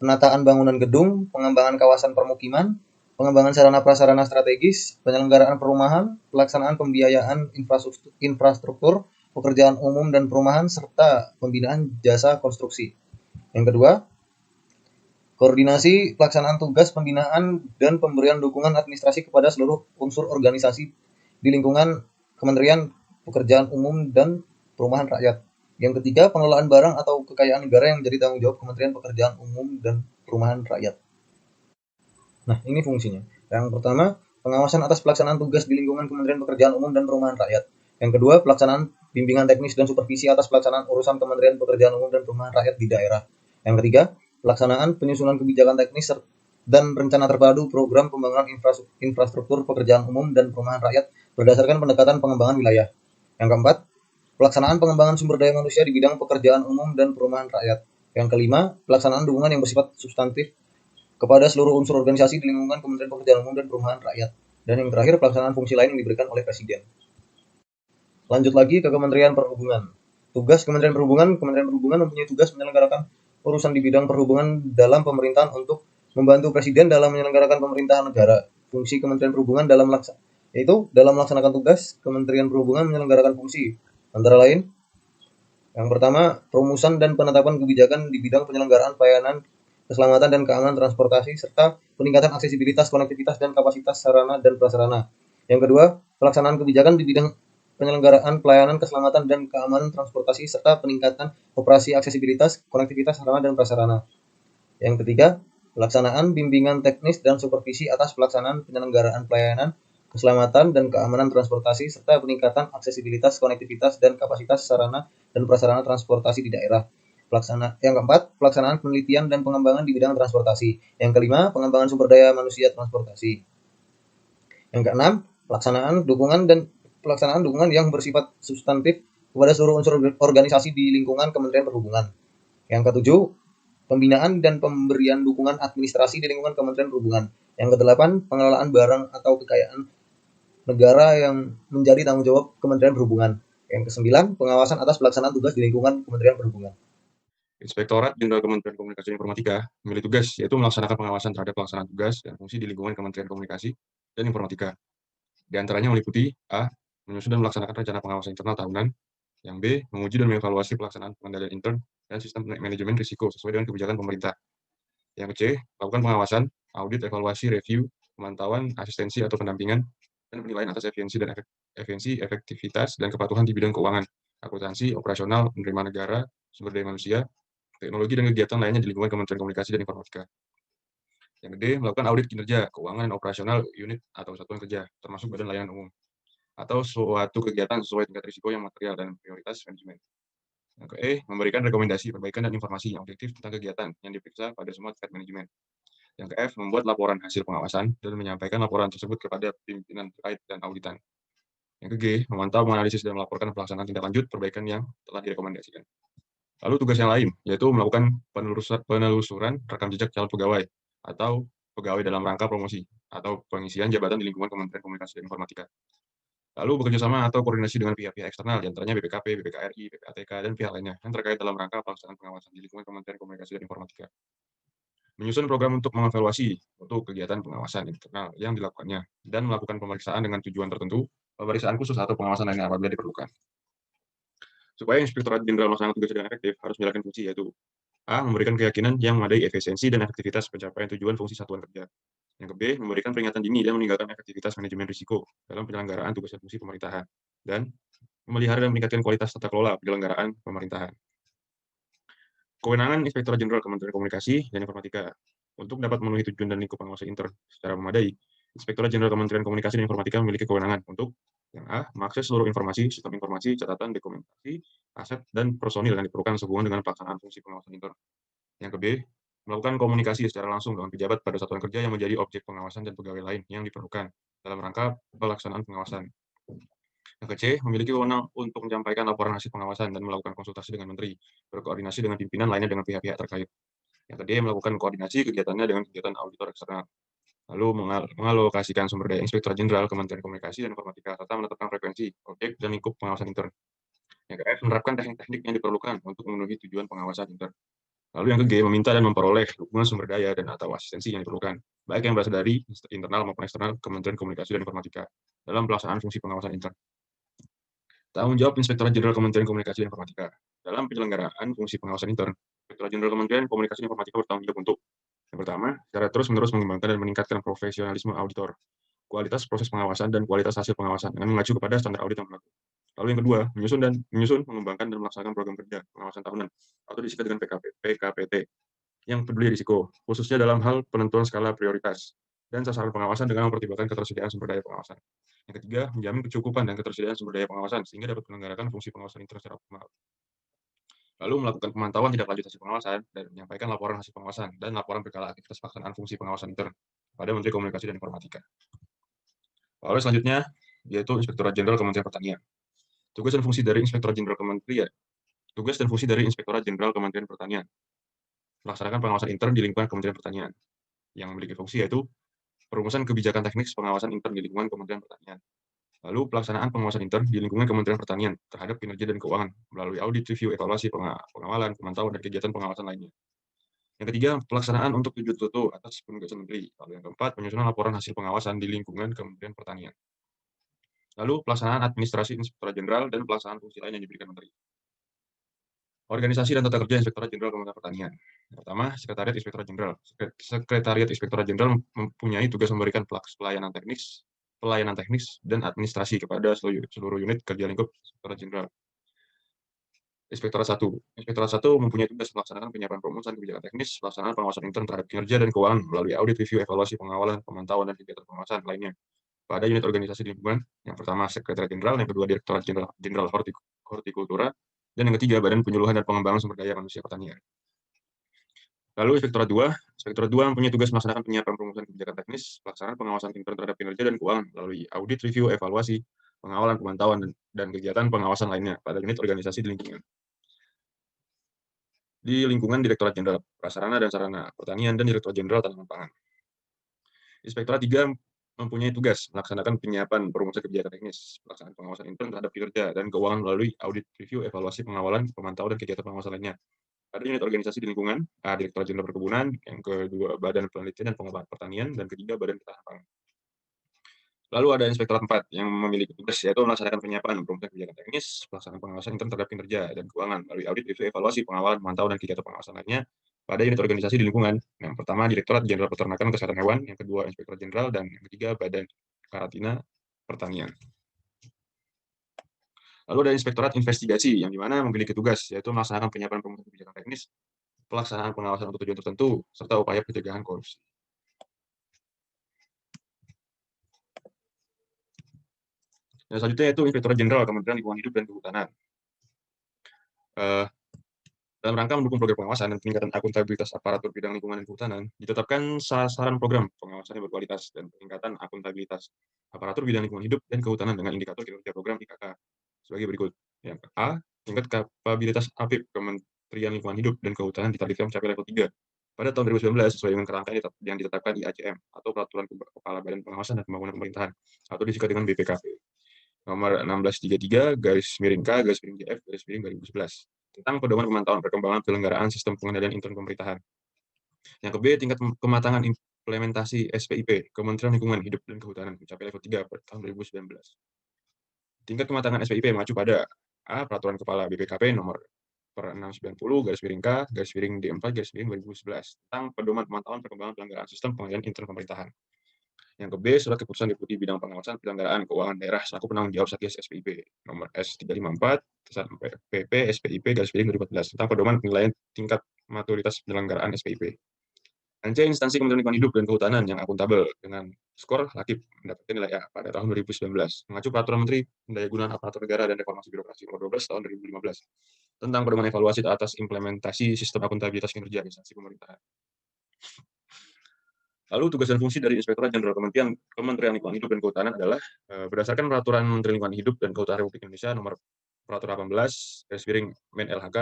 penataan bangunan gedung, pengembangan kawasan permukiman, pengembangan sarana prasarana strategis, penyelenggaraan perumahan, pelaksanaan pembiayaan infrastruktur, pekerjaan umum dan perumahan, serta pembinaan jasa konstruksi. Yang kedua, koordinasi pelaksanaan tugas pembinaan dan pemberian dukungan administrasi kepada seluruh unsur organisasi di lingkungan Kementerian Pekerjaan Umum dan Perumahan Rakyat. Yang ketiga, pengelolaan barang atau kekayaan negara yang menjadi tanggung jawab Kementerian Pekerjaan Umum dan Perumahan Rakyat. Nah, ini fungsinya. Yang pertama, pengawasan atas pelaksanaan tugas di lingkungan Kementerian Pekerjaan Umum dan Perumahan Rakyat. Yang kedua, pelaksanaan bimbingan teknis dan supervisi atas pelaksanaan urusan Kementerian Pekerjaan Umum dan Perumahan Rakyat di daerah. Yang ketiga, pelaksanaan penyusunan kebijakan teknis dan rencana terpadu program pembangunan infrastruktur pekerjaan umum dan perumahan rakyat berdasarkan pendekatan pengembangan wilayah. Yang keempat, pelaksanaan pengembangan sumber daya manusia di bidang pekerjaan umum dan perumahan rakyat. Yang kelima, pelaksanaan dukungan yang bersifat substantif kepada seluruh unsur organisasi di lingkungan Kementerian Pekerjaan Umum dan Perumahan Rakyat. Dan yang terakhir, pelaksanaan fungsi lain yang diberikan oleh Presiden. Lanjut lagi ke Kementerian Perhubungan. Tugas Kementerian Perhubungan mempunyai tugas menyelenggarakan urusan di bidang perhubungan dalam pemerintahan untuk membantu Presiden dalam menyelenggarakan pemerintahan negara. Fungsi Kementerian Perhubungan dalam melaksanakan tugas, Kementerian Perhubungan menyelenggarakan fungsi antara lain, yang pertama, perumusan dan penetapan kebijakan di bidang penyelenggaraan pelayanan keselamatan dan keamanan transportasi, serta peningkatan aksesibilitas, konektivitas, dan kapasitas sarana dan prasarana. Yang kedua, pelaksanaan kebijakan di bidang penyelenggaraan pelayanan keselamatan dan keamanan transportasi, serta peningkatan operasi aksesibilitas, konektivitas sarana dan prasarana. Yang ketiga, pelaksanaan bimbingan teknis dan supervisi atas pelaksanaan penyelenggaraan pelayanan keselamatan dan keamanan transportasi, serta peningkatan aksesibilitas, konektivitas, dan kapasitas sarana dan prasarana transportasi di daerah. Yang keempat, pelaksanaan penelitian dan pengembangan di bidang transportasi. Yang kelima, pengembangan sumber daya manusia transportasi. Yang keenam, pelaksanaan dukungan yang bersifat substantif kepada seluruh unsur organisasi di lingkungan Kementerian Perhubungan. Yang ketujuh, pembinaan dan pemberian dukungan administrasi di lingkungan Kementerian Perhubungan. Yang kedelapan, pengelolaan barang atau kekayaan negara yang menjadi tanggung jawab Kementerian Perhubungan. Yang kesembilan, pengawasan atas pelaksanaan tugas di lingkungan Kementerian Perhubungan. Inspektorat Jenderal Kementerian Komunikasi dan Informatika memiliki tugas yaitu melaksanakan pengawasan terhadap pelaksanaan tugas dan fungsi di lingkungan Kementerian Komunikasi dan Informatika. Di antaranya meliputi A. Menyusun dan melaksanakan rencana pengawasan internal tahunan. Yang B. Menguji dan mengevaluasi pelaksanaan pengendalian intern dan sistem manajemen risiko sesuai dengan kebijakan pemerintah. Yang C. Melakukan pengawasan, audit, evaluasi, review, pemantauan, asistensi atau pendampingan, dan penilaian atas efektivitas dan kepatuhan di bidang keuangan, akuntansi, operasional, penerimaan negara, sumber daya manusia, teknologi dan kegiatan lainnya di lingkungan Kementerian Komunikasi dan Informatika. Yang D. Melakukan audit kinerja, keuangan, dan operasional unit atau satuan kerja, termasuk badan layanan umum, atau suatu kegiatan sesuai tingkat risiko yang material dan prioritas manajemen. Yang ke E. Memberikan rekomendasi, perbaikan, dan informasi yang objektif tentang kegiatan yang diperiksa pada semua tingkat manajemen. Yang ke F. Membuat laporan hasil pengawasan dan menyampaikan laporan tersebut kepada pimpinan terkait dan auditan. Yang ke G. Memantau, menganalisis, dan melaporkan pelaksanaan tindak lanjut perbaikan yang telah direkomendasikan. Lalu tugas yang lain, yaitu melakukan penelusuran rekam jejak calon pegawai atau pegawai dalam rangka promosi atau pengisian jabatan di lingkungan Kementerian Komunikasi dan Informatika. Lalu bekerjasama atau koordinasi dengan pihak-pihak eksternal, diantaranya BPKP, BPKRI, PPATK, dan pihak lainnya yang terkait dalam rangka pelaksanaan pengawasan di lingkungan Kementerian Komunikasi dan Informatika. Menyusun program untuk mengevaluasi untuk kegiatan pengawasan internal yang dilakukannya, dan melakukan pemeriksaan dengan tujuan tertentu, pemeriksaan khusus atau pengawasan lainnya apabila diperlukan. Supaya Inspektorat Jenderal melaksanakan tugas dengan efektif, harus menjalankan fungsi yaitu A. Memberikan keyakinan yang memadai efisiensi dan efektivitas pencapaian tujuan fungsi satuan kerja. Yang ke B. Memberikan peringatan dini dan meninggalkan efektivitas manajemen risiko dalam penyelenggaraan tugas dan fungsi pemerintahan. Dan memelihara dan meningkatkan kualitas tata kelola penyelenggaraan pemerintahan. Kewenangan Inspektorat Jenderal Kementerian Komunikasi dan Informatika. Untuk dapat memenuhi tujuan dan lingkup pengawasan intern secara memadai, Inspektorat Jenderal Kementerian Komunikasi dan Informatika memiliki kewenangan untuk yang A. Mengakses seluruh informasi, sistem informasi, catatan, dokumentasi, aset, dan personil yang diperlukan sehubungan dengan pelaksanaan fungsi pengawasan intern. Yang ke B. Melakukan komunikasi secara langsung dengan pejabat pada satuan kerja yang menjadi objek pengawasan dan pegawai lain yang diperlukan dalam rangka pelaksanaan pengawasan. Yang ke C. Memiliki wewenang untuk menyampaikan laporan hasil pengawasan dan melakukan konsultasi dengan menteri, berkoordinasi dengan pimpinan lainnya dengan pihak-pihak terkait. Yang ke D. Melakukan koordinasi kegiatannya dengan kegiatan auditor eksternal. Lalu mengalokasikan sumber daya Inspektorat Jenderal Kementerian Komunikasi dan Informatika serta menetapkan frekuensi, objek, dan lingkup pengawasan intern. Yang ke F, menerapkan teknik-teknik yang diperlukan untuk memenuhi tujuan pengawasan intern. Lalu yang ke G, meminta dan memperoleh dukungan sumber daya dan atau asistensi yang diperlukan, baik yang berasal dari internal maupun eksternal Kementerian Komunikasi dan Informatika dalam pelaksanaan fungsi pengawasan intern. Tanggung jawab Inspektorat Jenderal Kementerian Komunikasi dan Informatika dalam penyelenggaraan fungsi pengawasan intern. Inspektorat Jenderal Kementerian Komunikasi dan Informatika bertanggung jawab untuk yang pertama, secara terus-menerus mengembangkan dan meningkatkan profesionalisme auditor, kualitas proses pengawasan dan kualitas hasil pengawasan dengan mengacu kepada standar audit yang berlaku. Lalu yang kedua, menyusun, mengembangkan dan melaksanakan program kerja pengawasan tahunan atau disingkat dengan PKPT yang peduli risiko, khususnya dalam hal penentuan skala prioritas dan sasaran pengawasan dengan mempertimbangkan ketersediaan sumber daya pengawasan. Yang ketiga, menjamin kecukupan dan ketersediaan sumber daya pengawasan sehingga dapat menyelenggarakan fungsi pengawasan intern secara optimal. Lalu melakukan pemantauan tidak lanjut hasil pengawasan dan menyampaikan laporan hasil pengawasan dan laporan berkala aktivitas pelaksanaan fungsi pengawasan intern pada Menteri Komunikasi dan Informatika. Lalu selanjutnya yaitu Inspektorat Jenderal Kementerian Pertanian. Tugas dan fungsi dari Inspektorat Jenderal Kementerian. Tugas dan fungsi dari Inspektorat Jenderal Kementerian Pertanian. Melaksanakan pengawasan intern di lingkungan Kementerian Pertanian yang memiliki fungsi yaitu perumusan kebijakan teknis pengawasan intern di lingkungan Kementerian Pertanian. Lalu pelaksanaan pengawasan intern di lingkungan Kementerian Pertanian terhadap kinerja dan keuangan melalui audit, review, evaluasi, pengawalan, pemantauan, dan kegiatan pengawasan lainnya. Yang ketiga, pelaksanaan untuk tujuan tertentu atas penugasan menteri. Lalu yang keempat, penyusunan laporan hasil pengawasan di lingkungan Kementerian Pertanian. Lalu pelaksanaan administrasi Inspektorat Jenderal dan pelaksanaan fungsi lain yang diberikan menteri. Organisasi dan tata kerja Inspektorat Jenderal Kementerian Pertanian. Pertama, Sekretariat Inspektorat Jenderal. Sekretariat Inspektorat Jenderal mempunyai tugas memberikan pelayanan teknis dan administrasi kepada seluruh unit kerja lingkup Inspektorat Jenderal. Inspektorat 1. Inspektorat 1 mempunyai tugas melaksanakan penyiapan perumusan kebijakan teknis, pelaksanaan pengawasan intern terhadap kinerja dan keuangan melalui audit, review, evaluasi, pengawalan, pemantauan, dan kegiatan pengawasan lainnya pada unit organisasi di lingkungan. Yang pertama, Sekretariat Jenderal, yang kedua, Direktorat Jenderal Hortikultura, dan yang ketiga, Badan Penyuluhan dan Pengembangan Sumber Daya Manusia Pertanian. Lalu Inspektorat 2 mempunyai tugas melaksanakan penyiapan perumusan kebijakan teknis, pelaksanaan pengawasan intern terhadap kinerja dan keuangan melalui audit, review, evaluasi, pengawalan, pemantauan, dan kegiatan pengawasan lainnya pada unit organisasi di lingkungan. Di lingkungan Direktorat Jenderal Prasarana dan Sarana Pertanian dan Direktorat Jenderal Tanaman Pangan. Inspektorat 3 mempunyai tugas melaksanakan penyiapan perumusan kebijakan teknis, pelaksanaan pengawasan intern terhadap kinerja dan keuangan melalui audit, review, evaluasi, pengawalan, pemantauan, dan kegiatan pengawasan lainnya. Ada unit organisasi di lingkungan, Direktorat Jenderal Perkebunan, yang kedua Badan Penelitian dan Pengembangan Pertanian, dan ketiga Badan Ketahanan Pangan. Lalu ada Inspektorat 4 yang memiliki tugas yaitu melaksanakan penyiapan perumusan kebijakan teknis, pelaksanaan pengawasan intern terhadap kinerja dan keuangan melalui audit, review, evaluasi, pengawalan, pemantauan, dan kegiatan pengawasan lainnya pada unit organisasi di lingkungan. Yang pertama Direktorat Jenderal Peternakan Kesehatan Hewan, yang kedua Inspektorat Jenderal, dan yang ketiga Badan Karantina Pertanian. Lalu ada Inspektorat Investigasi yang dimana memiliki tugas yaitu melaksanakan penyiapan perumusan kebijakan teknis, pelaksanaan pengawasan untuk tujuan tertentu, serta upaya pencegahan korupsi. Dan selanjutnya yaitu Inspektorat Jenderal Kementerian Lingkungan Hidup dan Kehutanan. Dalam rangka mendukung program pengawasan dan peningkatan akuntabilitas aparatur bidang lingkungan dan kehutanan, ditetapkan sasaran program pengawasan yang berkualitas dan peningkatan akuntabilitas aparatur bidang lingkungan hidup dan kehutanan dengan indikator kinerja program IKK sebagai berikut. Yang A, tingkat kapabilitas APIP Kementerian Lingkungan Hidup dan Kehutanan ditargetkan mencapai level 3 pada tahun 2019 sesuai dengan kerangka yang ditetapkan di ACM atau Peraturan Kepala Badan Pengawasan dan Pembangunan Pemerintahan atau disingkat dengan BPKP nomor 1633/K/JF/2011 tentang pedoman pemantauan perkembangan penyelenggaraan sistem pengendalian intern pemerintahan. Yang ke B, tingkat kematangan implementasi SPIP Kementerian Lingkungan Hidup dan Kehutanan mencapai level 3 pada tahun 2019. Tingkat kematangan SPIP mengacu pada A. Peraturan Kepala BPKP nomor per 690/D4/2011 tentang pedoman pemantauan perkembangan penyelenggaraan sistem pengendalian intern pemerintahan. Yang ke B, surat keputusan Deputi Bidang Pengawasan Penyelenggaraan Keuangan Daerah selaku penanggung jawab Satgas SPIP nomor S354 PP SPIP/2014 tentang pedoman penilaian tingkat maturitas penyelenggaraan SPIP. Dan C, instansi Kementerian Lingkungan Hidup dan Kehutanan yang akuntabel dengan skor lakip mendapatkan nilai A pada tahun 2019 mengacu Peraturan Menteri Pendayagunaan Aparatur Negara dan Reformasi Birokrasi nomor 12 tahun 2015 tentang pedoman evaluasi atas implementasi sistem akuntabilitas kinerja instansi pemerintahan. Lalu tugas dan fungsi dari Inspektorat Jenderal Kementerian Lingkungan Hidup dan Kehutanan adalah berdasarkan Peraturan Menteri Lingkungan Hidup dan Kehutanan Republik Indonesia nomor Peraturan 18/Men-LHK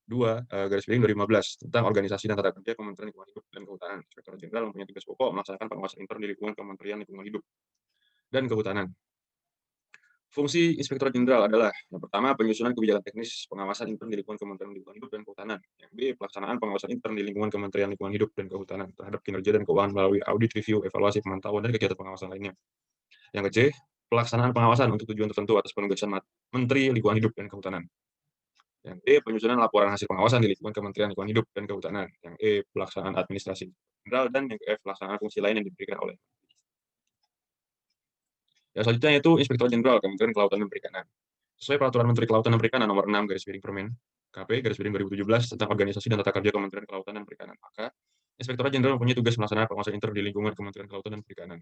2/2015 tentang organisasi dan tata kerja Kementerian Lingkungan Hidup dan Kehutanan. Inspektorat Jenderal mempunyai tugas pokok melaksanakan pengawasan intern di lingkungan Kementerian Lingkungan Hidup dan Kehutanan. Fungsi Inspektorat Jenderal adalah yang pertama, penyusunan kebijakan teknis pengawasan intern di lingkungan Kementerian Lingkungan Hidup dan Kehutanan. Yang B, pelaksanaan pengawasan intern di lingkungan Kementerian Lingkungan Hidup dan Kehutanan terhadap kinerja dan keuangan melalui audit, review, evaluasi, pemantauan, dan kegiatan pengawasan lainnya. Yang ke C, pelaksanaan pengawasan untuk tujuan tertentu atas penugasan Menteri Lingkungan Hidup dan Kehutanan. Yang D, penyusunan laporan hasil pengawasan di lingkungan Kementerian Lingkungan Hidup dan Kehutanan. Yang E, pelaksanaan administrasi jenderal, dan yang F, pelaksanaan fungsi lain yang diberikan oleh. Yang selanjutnya yaitu Inspektorat Jenderal Kementerian Kelautan dan Perikanan. Sesuai Peraturan Menteri Kelautan dan Perikanan Nomor 6/Permen KP/2017 tentang organisasi dan tata kerja Kementerian Kelautan dan Perikanan, maka Inspektorat Jenderal mempunyai tugas melaksanakan pengawasan intern di lingkungan Kementerian Kelautan dan Perikanan.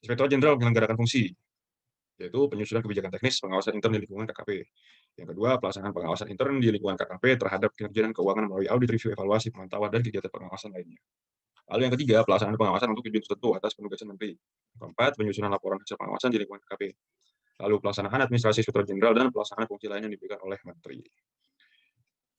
Inspektorat Jenderal menyelenggarakan fungsi, yaitu penyusunan kebijakan teknis pengawasan intern di lingkungan KKP. Yang kedua, pelaksanaan pengawasan intern di lingkungan KKP terhadap kinerja dan keuangan melalui audit, review, evaluasi, pemantauan, dan kegiatan pengawasan lainnya. Lalu yang ketiga, pelaksanaan pengawasan untuk tujuan tertentu atas penugasan menteri. Keempat, penyusunan laporan hasil pengawasan di lingkungan KKP. Lalu pelaksanaan administrasi Inspektorat Jenderal dan pelaksanaan fungsi lain yang diberikan oleh menteri.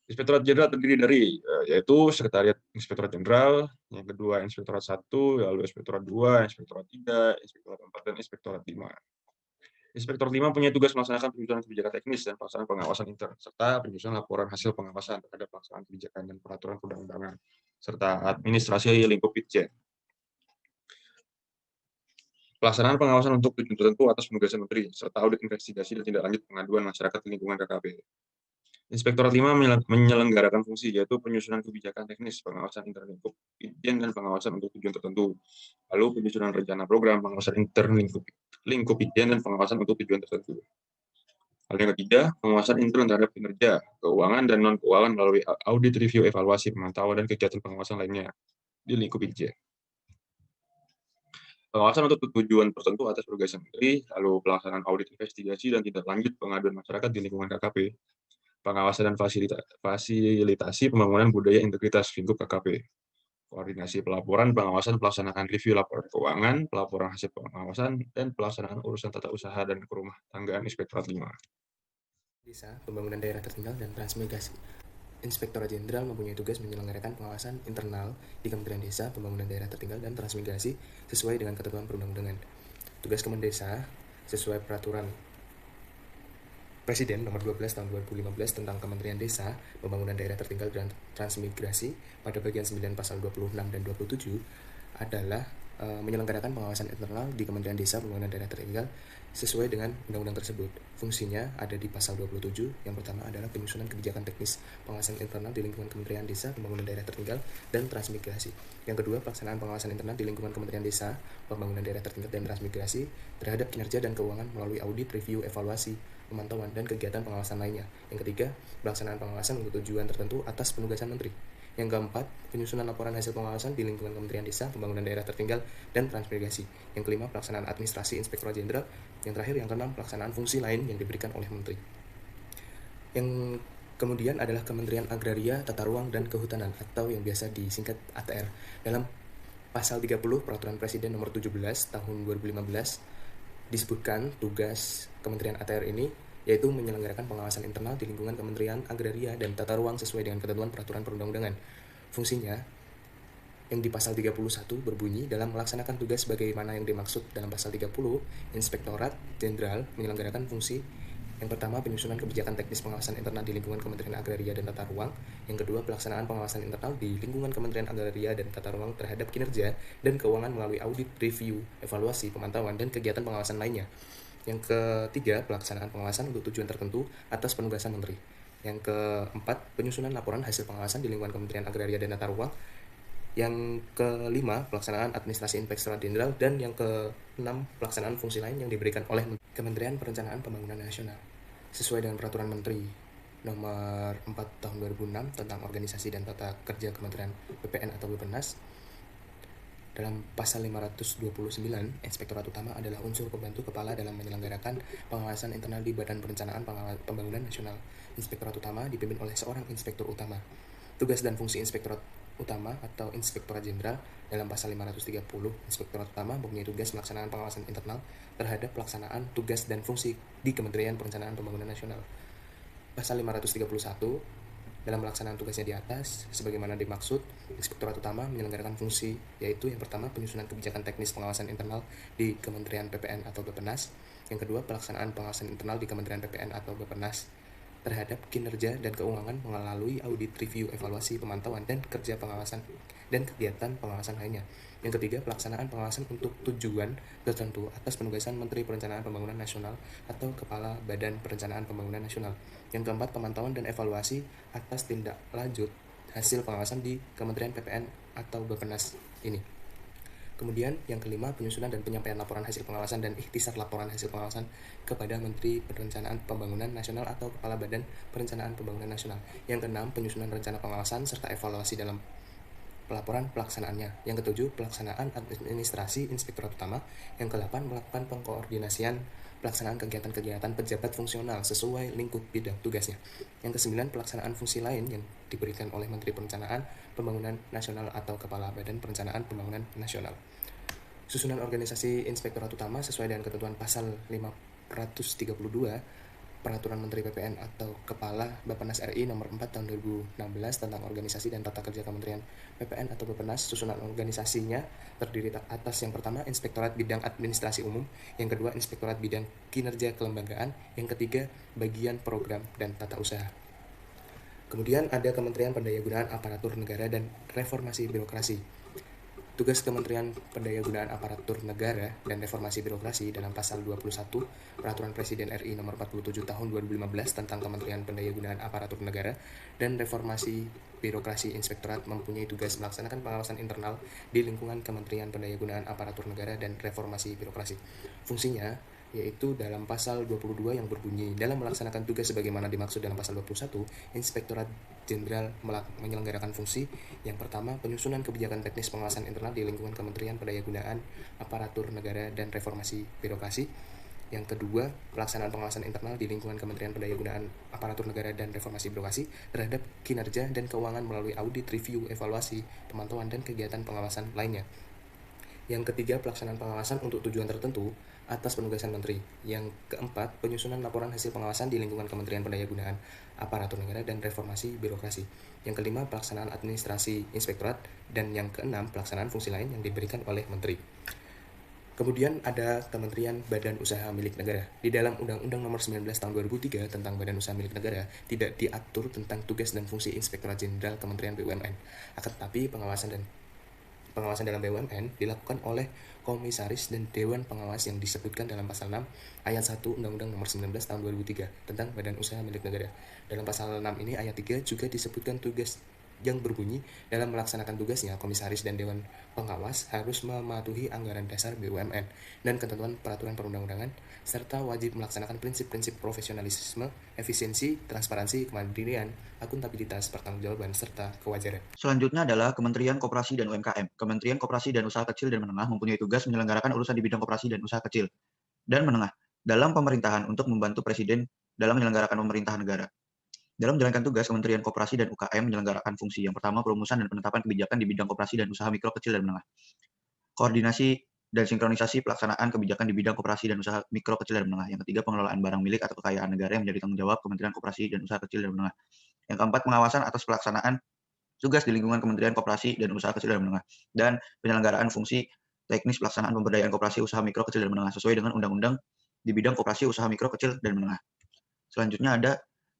Inspektorat Jenderal terdiri dari yaitu Sekretariat Inspektorat Jenderal, yang kedua Inspektorat 1, lalu Inspektorat 2, Inspektorat 3, Inspektorat 4, dan Inspektorat 5. Inspektorat 5 punya tugas melaksanakan penyusunan kebijakan teknis dan pelaksanaan pengawasan intern, serta penyusunan laporan hasil pengawasan terhadap pelaksanaan kebijakan dan peraturan perundang-undangan, serta administrasi lingkup Itjen. Pelaksanaan pengawasan untuk tujuan tertentu atas penugasan menteri, serta audit investigasi dan tindak lanjut pengaduan masyarakat di lingkungan KKP. Inspektorat 5 menyelenggarakan fungsi, yaitu penyusunan kebijakan teknis, pengawasan intern lingkup Itjen, dan pengawasan untuk tujuan tertentu. Lalu penyusunan rencana program, pengawasan intern lingkup Itjen, dan pengawasan untuk tujuan tertentu. Lalu yang ketiga, pengawasan intern terhadap kinerja, keuangan, dan non-keuangan melalui audit, review, evaluasi, pemantauan, dan kegiatan pengawasan lainnya di lingkup Itjen. Pengawasan untuk tujuan tertentu atas penugasan menteri, lalu pelaksanaan audit investigasi dan tindak lanjut pengaduan masyarakat di lingkungan KKP, pengawasan dan fasilitasi pembangunan budaya integritas lingkup KKP, koordinasi pelaporan, pengawasan, pelaksanaan review laporan keuangan, pelaporan hasil pengawasan, dan pelaksanaan urusan tata usaha dan kerumah tanggaan Inspektorat 5. Desa, Pembangunan Daerah Tertinggal, dan Transmigrasi. Inspektorat Jenderal mempunyai tugas menyelenggarakan pengawasan internal di Kementerian Desa, Pembangunan Daerah Tertinggal, dan Transmigrasi sesuai dengan ketentuan perundang-undangan. Tugas Kemendesa sesuai Peraturan Presiden Nomor 12 Tahun 2015 tentang Kementerian Desa, Pembangunan Daerah Tertinggal, dan Transmigrasi pada bagian 9 pasal 26 dan 27 adalah menyelenggarakan pengawasan internal di Kementerian Desa, Pembangunan Daerah Tertinggal sesuai dengan undang-undang tersebut. Fungsinya ada di pasal 27. Yang pertama adalah penyusunan kebijakan teknis pengawasan internal di lingkungan Kementerian Desa, Pembangunan Daerah Tertinggal, dan Transmigrasi. Yang kedua, pelaksanaan pengawasan internal di lingkungan Kementerian Desa, Pembangunan Daerah Tertinggal, dan Transmigrasi terhadap kinerja dan keuangan melalui audit, review, evaluasi, pemantauan, dan kegiatan pengawasan lainnya. Yang ketiga, pelaksanaan pengawasan untuk tujuan tertentu atas penugasan menteri. Yang keempat, penyusunan laporan hasil pengawasan di lingkungan Kementerian Desa, Pembangunan Daerah Tertinggal, dan Transmigrasi. Yang kelima, pelaksanaan administrasi Inspektorat Jenderal. Yang terakhir, yang keenam, pelaksanaan fungsi lain yang diberikan oleh menteri. Yang kemudian adalah Kementerian Agraria, Tata Ruang, dan Kehutanan atau yang biasa disingkat ATR. Dalam pasal 30 Peraturan Presiden Nomor 17 Tahun 2015 disebutkan tugas Kementerian ATR ini yaitu menyelenggarakan pengawasan internal di lingkungan Kementerian Agraria dan Tata Ruang sesuai dengan ketentuan peraturan perundang-undangan. Fungsinya yang di pasal 31 berbunyi, dalam melaksanakan tugas sebagaimana yang dimaksud dalam pasal 30, Inspektorat Jenderal menyelenggarakan fungsi yang pertama, penyusunan kebijakan teknis pengawasan internal di lingkungan Kementerian Agraria dan Tata Ruang. Yang kedua, pelaksanaan pengawasan internal di lingkungan Kementerian Agraria dan Tata Ruang terhadap kinerja dan keuangan melalui audit, review, evaluasi, pemantauan, dan kegiatan pengawasan lainnya. Yang ketiga, pelaksanaan pengawasan untuk tujuan tertentu atas penugasan menteri. Yang keempat, penyusunan laporan hasil pengawasan di lingkungan Kementerian Agraria dan Tata Ruang. Yang kelima, pelaksanaan administrasi Inspektorat Jenderal. Dan yang keenam, pelaksanaan fungsi lain yang diberikan oleh Kementerian Perencanaan Pembangunan Nasional sesuai dengan Peraturan Menteri Nomor 4 Tahun 2006 tentang Organisasi dan Tata Kerja Kementerian PPN atau Beppenas. Dalam pasal 529, Inspektorat Utama adalah unsur pembantu kepala dalam menyelenggarakan pengawasan internal di Badan Perencanaan Pembangunan Nasional. Inspektorat Utama dipimpin oleh seorang Inspektur Utama. Tugas dan fungsi Inspektorat Utama atau Inspektorat Jenderal dalam pasal 530, Inspektorat Utama mempunyai tugas melaksanakan pengawasan internal terhadap pelaksanaan tugas dan fungsi di Kementerian Perencanaan Pembangunan Nasional. Pasal 531 Dalam pelaksanaan tugasnya di atas, sebagaimana dimaksud, Inspektorat Utama menyelenggarakan fungsi, yaitu yang pertama penyusunan kebijakan teknis pengawasan internal di Kementerian PPN atau Bappenas, yang kedua pelaksanaan pengawasan internal di Kementerian PPN atau Bappenas terhadap kinerja dan keuangan melalui audit, review, evaluasi, pemantauan, dan kerja pengawasan dan kegiatan pengawasan lainnya. Yang ketiga, pelaksanaan pengawasan untuk tujuan tertentu atas penugasan Menteri Perencanaan Pembangunan Nasional atau Kepala Badan Perencanaan Pembangunan Nasional. Yang keempat, pemantauan dan evaluasi atas tindak lanjut hasil pengawasan di Kementerian PPN atau Bappenas ini. Kemudian yang kelima, penyusunan dan penyampaian laporan hasil pengawasan dan ikhtisar laporan hasil pengawasan kepada Menteri Perencanaan Pembangunan Nasional atau Kepala Badan Perencanaan Pembangunan Nasional. Yang keenam, penyusunan rencana pengawasan serta evaluasi dalam pelaporan pelaksanaannya. Yang ketujuh, pelaksanaan administrasi Inspektorat Utama. Yang kedelapan, melakukan pengkoordinasian pelaksanaan kegiatan-kegiatan pejabat fungsional sesuai lingkup bidang tugasnya. Yang kesembilan, pelaksanaan fungsi lain yang diberikan oleh Menteri Perencanaan Pembangunan Nasional atau Kepala Badan Perencanaan Pembangunan Nasional. Susunan organisasi Inspektorat Utama sesuai dengan ketentuan pasal 532 Peraturan Menteri PPN atau Kepala Bappenas RI nomor 4 tahun 2016 tentang organisasi dan tata kerja Kementerian PPN atau Bappenas. Susunan organisasinya terdiri atas yang pertama Inspektorat Bidang Administrasi Umum, yang kedua Inspektorat Bidang Kinerja Kelembagaan, yang ketiga Bagian Program dan Tata Usaha. Kemudian ada Kementerian Pendayagunaan Aparatur Negara dan Reformasi Birokrasi. Tugas Kementerian Pendayagunaan Aparatur Negara dan Reformasi Birokrasi dalam pasal 21 Peraturan Presiden RI nomor 47 tahun 2015 tentang Kementerian Pendayagunaan Aparatur Negara dan Reformasi Birokrasi. Inspektorat mempunyai tugas melaksanakan pengawasan internal di lingkungan Kementerian Pendayagunaan Aparatur Negara dan Reformasi Birokrasi. Fungsinya yaitu dalam pasal 22 yang berbunyi, dalam melaksanakan tugas sebagaimana dimaksud dalam pasal 21, Inspektorat Jenderal menyelenggarakan fungsi yang pertama, penyusunan kebijakan teknis pengawasan internal di lingkungan Kementerian Pendayagunaan Aparatur Negara dan Reformasi Birokrasi. Yang kedua, pelaksanaan pengawasan internal di lingkungan Kementerian Pendayagunaan Aparatur Negara dan Reformasi Birokrasi terhadap kinerja dan keuangan melalui audit, review, evaluasi, pemantauan, dan kegiatan pengawasan lainnya. Yang ketiga, pelaksanaan pengawasan untuk tujuan tertentu atas penugasan menteri. Yang keempat, penyusunan laporan hasil pengawasan di lingkungan Kementerian Pendayagunaan Aparatur Negara dan Reformasi Birokrasi. Yang kelima, pelaksanaan administrasi inspektorat. Dan yang keenam, pelaksanaan fungsi lain yang diberikan oleh menteri. Kemudian ada Kementerian Badan Usaha Milik Negara. Di dalam Undang-Undang Nomor 19 Tahun 2003 tentang Badan Usaha Milik Negara tidak diatur tentang tugas dan fungsi Inspektorat Jenderal Kementerian BUMN. Akan tetapi pengawasan dalam BUMN dilakukan oleh komisaris dan dewan pengawas yang disebutkan dalam pasal 6 ayat 1 Undang-Undang Nomor 19 Tahun 2003 tentang Badan Usaha Milik Negara. Dalam pasal 6 ini ayat 3 juga disebutkan tugas yang berbunyi, dalam melaksanakan tugasnya komisaris dan dewan pengawas harus mematuhi anggaran dasar BUMN dan ketentuan peraturan perundang-undangan serta wajib melaksanakan prinsip-prinsip profesionalisme, efisiensi, transparansi, kemandirian, akuntabilitas, pertanggungjawaban serta kewajaran. Selanjutnya adalah Kementerian Koperasi dan UMKM. Kementerian Koperasi dan Usaha Kecil dan Menengah mempunyai tugas menyelenggarakan urusan di bidang koperasi dan usaha kecil dan menengah dalam pemerintahan untuk membantu Presiden dalam menyelenggarakan pemerintahan negara. Dalam menjalankan tugas, Kementerian Koperasi dan UKM menyelenggarakan fungsi yang pertama, perumusan dan penetapan kebijakan di bidang koperasi dan usaha mikro, kecil, dan menengah. Koordinasi dan sinkronisasi pelaksanaan kebijakan di bidang koperasi dan usaha mikro, kecil, dan menengah. Yang ketiga, pengelolaan barang milik atau kekayaan negara yang menjadi tanggung jawab Kementerian Koperasi dan Usaha Kecil dan Menengah. Yang keempat, pengawasan atas pelaksanaan tugas di lingkungan Kementerian Koperasi dan Usaha Kecil dan Menengah. Dan penyelenggaraan fungsi teknis pelaksanaan pemberdayaan koperasi usaha mikro, kecil, dan menengah sesuai dengan undang-undang di bidang koperasi usaha mikro, kecil, dan menengah. Selanjutnya ada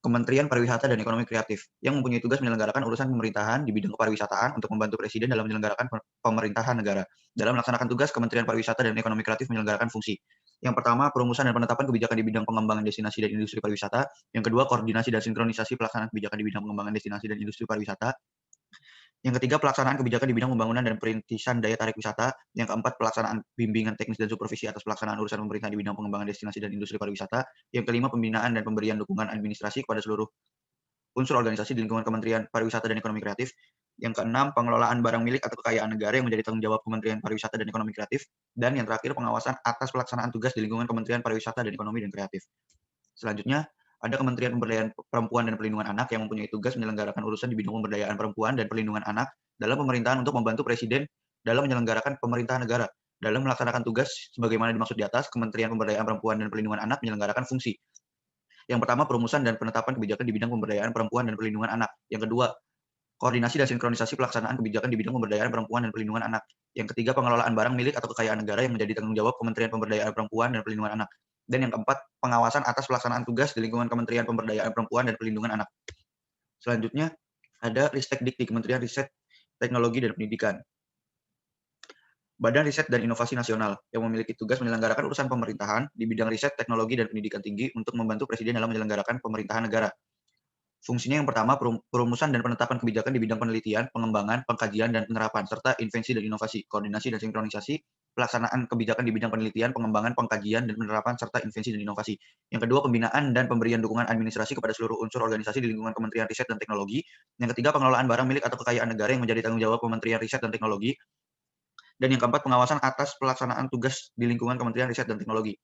Kementerian Pariwisata dan Ekonomi Kreatif yang mempunyai tugas menyelenggarakan urusan pemerintahan di bidang kepariwisataan untuk membantu Presiden dalam menyelenggarakan pemerintahan negara. Dalam melaksanakan tugas, Kementerian Pariwisata dan Ekonomi Kreatif menyelenggarakan fungsi. Yang pertama, perumusan dan penetapan kebijakan di bidang pengembangan destinasi dan industri pariwisata. Yang kedua, koordinasi dan sinkronisasi pelaksanaan kebijakan di bidang pengembangan destinasi dan industri pariwisata. Yang ketiga, pelaksanaan kebijakan di bidang pembangunan dan perintisan daya tarik wisata. Yang keempat, pelaksanaan bimbingan teknis dan supervisi atas pelaksanaan urusan pemerintah di bidang pengembangan destinasi dan industri pariwisata. Yang kelima, pembinaan dan pemberian dukungan administrasi kepada seluruh unsur organisasi di lingkungan Kementerian Pariwisata dan Ekonomi Kreatif. Yang keenam, pengelolaan barang milik atau kekayaan negara yang menjadi tanggung jawab Kementerian Pariwisata dan Ekonomi Kreatif. Dan yang terakhir, pengawasan atas pelaksanaan tugas di lingkungan Kementerian Pariwisata dan Ekonomi dan Kreatif. Selanjutnya, ada Kementerian Pemberdayaan Perempuan dan Perlindungan Anak yang mempunyai tugas menyelenggarakan urusan di bidang pemberdayaan perempuan dan perlindungan anak dalam pemerintahan untuk membantu Presiden dalam menyelenggarakan pemerintahan negara. Dalam melaksanakan tugas sebagaimana dimaksud di atas, Kementerian Pemberdayaan Perempuan dan Perlindungan Anak menyelenggarakan fungsi. Yang pertama, perumusan dan penetapan kebijakan di bidang pemberdayaan perempuan dan perlindungan anak. Yang kedua, koordinasi dan sinkronisasi pelaksanaan kebijakan di bidang pemberdayaan perempuan dan perlindungan anak. Yang ketiga, pengelolaan barang milik atau kekayaan negara yang menjadi tanggung jawab Kementerian Pemberdayaan Perempuan dan Perlindungan Anak. Dan yang keempat, pengawasan atas pelaksanaan tugas di lingkungan Kementerian Pemberdayaan Perempuan dan Perlindungan Anak. Selanjutnya, ada Ristekdikti, Kementerian Riset, Teknologi dan Pendidikan. Badan Riset dan Inovasi Nasional yang memiliki tugas menyelenggarakan urusan pemerintahan di bidang riset, teknologi, dan pendidikan tinggi untuk membantu Presiden dalam menyelenggarakan pemerintahan negara. Fungsinya yang pertama, perumusan dan penetapan kebijakan di bidang penelitian, pengembangan, pengkajian, dan penerapan, serta invensi dan inovasi, koordinasi dan sinkronisasi, pelaksanaan kebijakan di bidang penelitian, pengembangan, pengkajian, dan penerapan, serta invensi dan inovasi. Yang kedua, pembinaan dan pemberian dukungan administrasi kepada seluruh unsur organisasi di lingkungan Kementerian Riset dan Teknologi. Yang ketiga, pengelolaan barang milik atau kekayaan negara yang menjadi tanggung jawab Kementerian Riset dan Teknologi. Dan yang keempat, pengawasan atas pelaksanaan tugas di lingkungan Kementerian Riset dan Teknologi.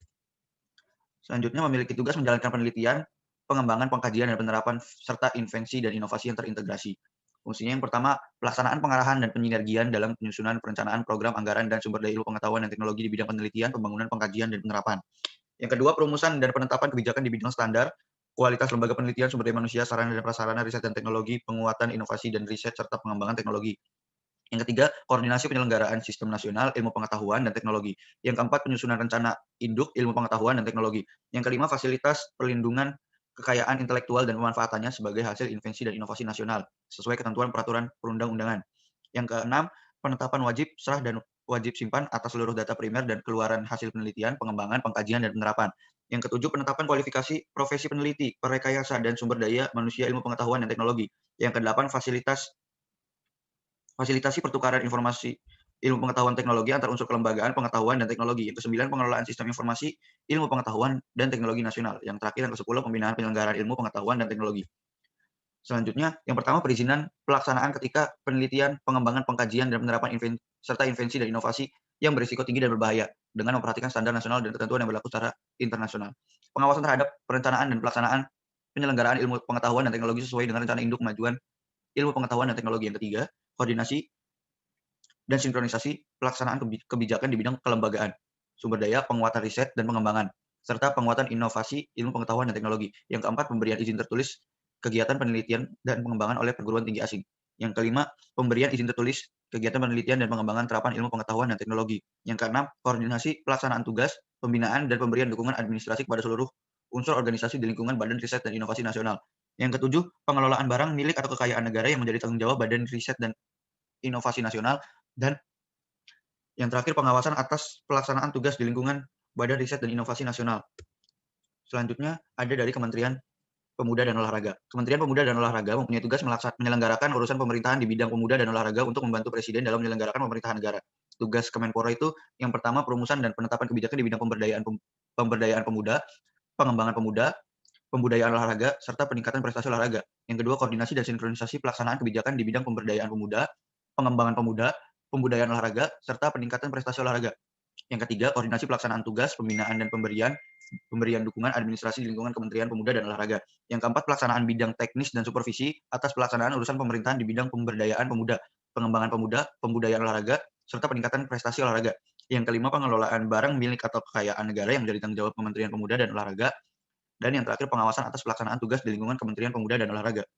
Selanjutnya, memiliki tugas menjalankan penelitian, pengembangan, pengkajian, dan penerapan, serta invensi dan inovasi yang terintegrasi. Fungsinya yang pertama, pelaksanaan pengarahan dan penyinergian dalam penyusunan perencanaan program anggaran dan sumber daya ilmu pengetahuan dan teknologi di bidang penelitian, pembangunan, pengkajian, dan penerapan. Yang kedua, perumusan dan penetapan kebijakan di bidang standar, kualitas lembaga penelitian, sumber daya manusia, sarana dan prasarana riset dan teknologi, penguatan inovasi dan riset, serta pengembangan teknologi. Yang ketiga, koordinasi penyelenggaraan sistem nasional ilmu pengetahuan dan teknologi. Yang keempat, penyusunan rencana induk ilmu pengetahuan dan teknologi. Yang kelima, fasilitas perlindungan kekayaan intelektual dan pemanfaatannya sebagai hasil invensi dan inovasi nasional sesuai ketentuan peraturan perundang-undangan. Yang keenam, penetapan wajib serah dan wajib simpan atas seluruh data primer dan keluaran hasil penelitian, pengembangan, pengkajian, dan penerapan. Yang ketujuh, penetapan kualifikasi profesi peneliti, perekayasa, dan sumber daya manusia ilmu pengetahuan dan teknologi. Yang kedelapan, fasilitasi pertukaran informasi ilmu pengetahuan teknologi antar unsur kelembagaan pengetahuan dan teknologi. Yang kesembilan, pengelolaan sistem informasi ilmu pengetahuan dan teknologi nasional. Yang terakhir, yang ke-10, pembinaan penyelenggaraan ilmu pengetahuan dan teknologi. Selanjutnya, yang pertama, perizinan pelaksanaan ketika penelitian, pengembangan, pengkajian, dan penerapan serta invensi dan inovasi yang berisiko tinggi dan berbahaya dengan memperhatikan standar nasional dan ketentuan yang berlaku secara internasional. Pengawasan terhadap perencanaan dan pelaksanaan penyelenggaraan ilmu pengetahuan dan teknologi sesuai dengan rencana induk kemajuan ilmu pengetahuan dan teknologi. Yang ketiga, koordinasi dan sinkronisasi pelaksanaan kebijakan di bidang kelembagaan, sumber daya, penguatan riset dan pengembangan, serta penguatan inovasi ilmu pengetahuan dan teknologi. Yang keempat, pemberian izin tertulis kegiatan penelitian dan pengembangan oleh perguruan tinggi asing. Yang kelima, pemberian izin tertulis kegiatan penelitian dan pengembangan terapan ilmu pengetahuan dan teknologi. Yang keenam, koordinasi pelaksanaan tugas, pembinaan dan pemberian dukungan administrasi kepada seluruh unsur organisasi di lingkungan Badan Riset dan Inovasi Nasional. Yang ketujuh, pengelolaan barang milik atau kekayaan negara yang menjadi tanggung jawab Badan Riset dan Inovasi Nasional. Dan yang terakhir, pengawasan atas pelaksanaan tugas di lingkungan Badan Riset dan Inovasi Nasional. Selanjutnya ada dari Kementerian Pemuda dan Olahraga. Kementerian Pemuda dan Olahraga mempunyai tugas menyelenggarakan urusan pemerintahan di bidang pemuda dan olahraga untuk membantu Presiden dalam menyelenggarakan pemerintahan negara. Tugas Kemenpora itu yang pertama, perumusan dan penetapan kebijakan di bidang pemberdayaan pemuda, pengembangan pemuda, pembudayaan olahraga, serta peningkatan prestasi olahraga. Yang kedua, koordinasi dan sinkronisasi pelaksanaan kebijakan di bidang pemberdayaan pemuda, pengembangan pemuda, pembudayaan olahraga, serta peningkatan prestasi olahraga. Yang ketiga, koordinasi pelaksanaan tugas, pembinaan dan pemberian dukungan administrasi di lingkungan Kementerian Pemuda dan Olahraga. Yang keempat, pelaksanaan bidang teknis dan supervisi atas pelaksanaan urusan pemerintahan di bidang pemberdayaan pemuda, pengembangan pemuda, pembudayaan olahraga, serta peningkatan prestasi olahraga. Yang kelima, pengelolaan barang milik atau kekayaan negara yang menjadi tanggung jawab Kementerian Pemuda dan Olahraga. Dan yang terakhir, pengawasan atas pelaksanaan tugas di lingkungan Kementerian Pemuda dan Olahraga.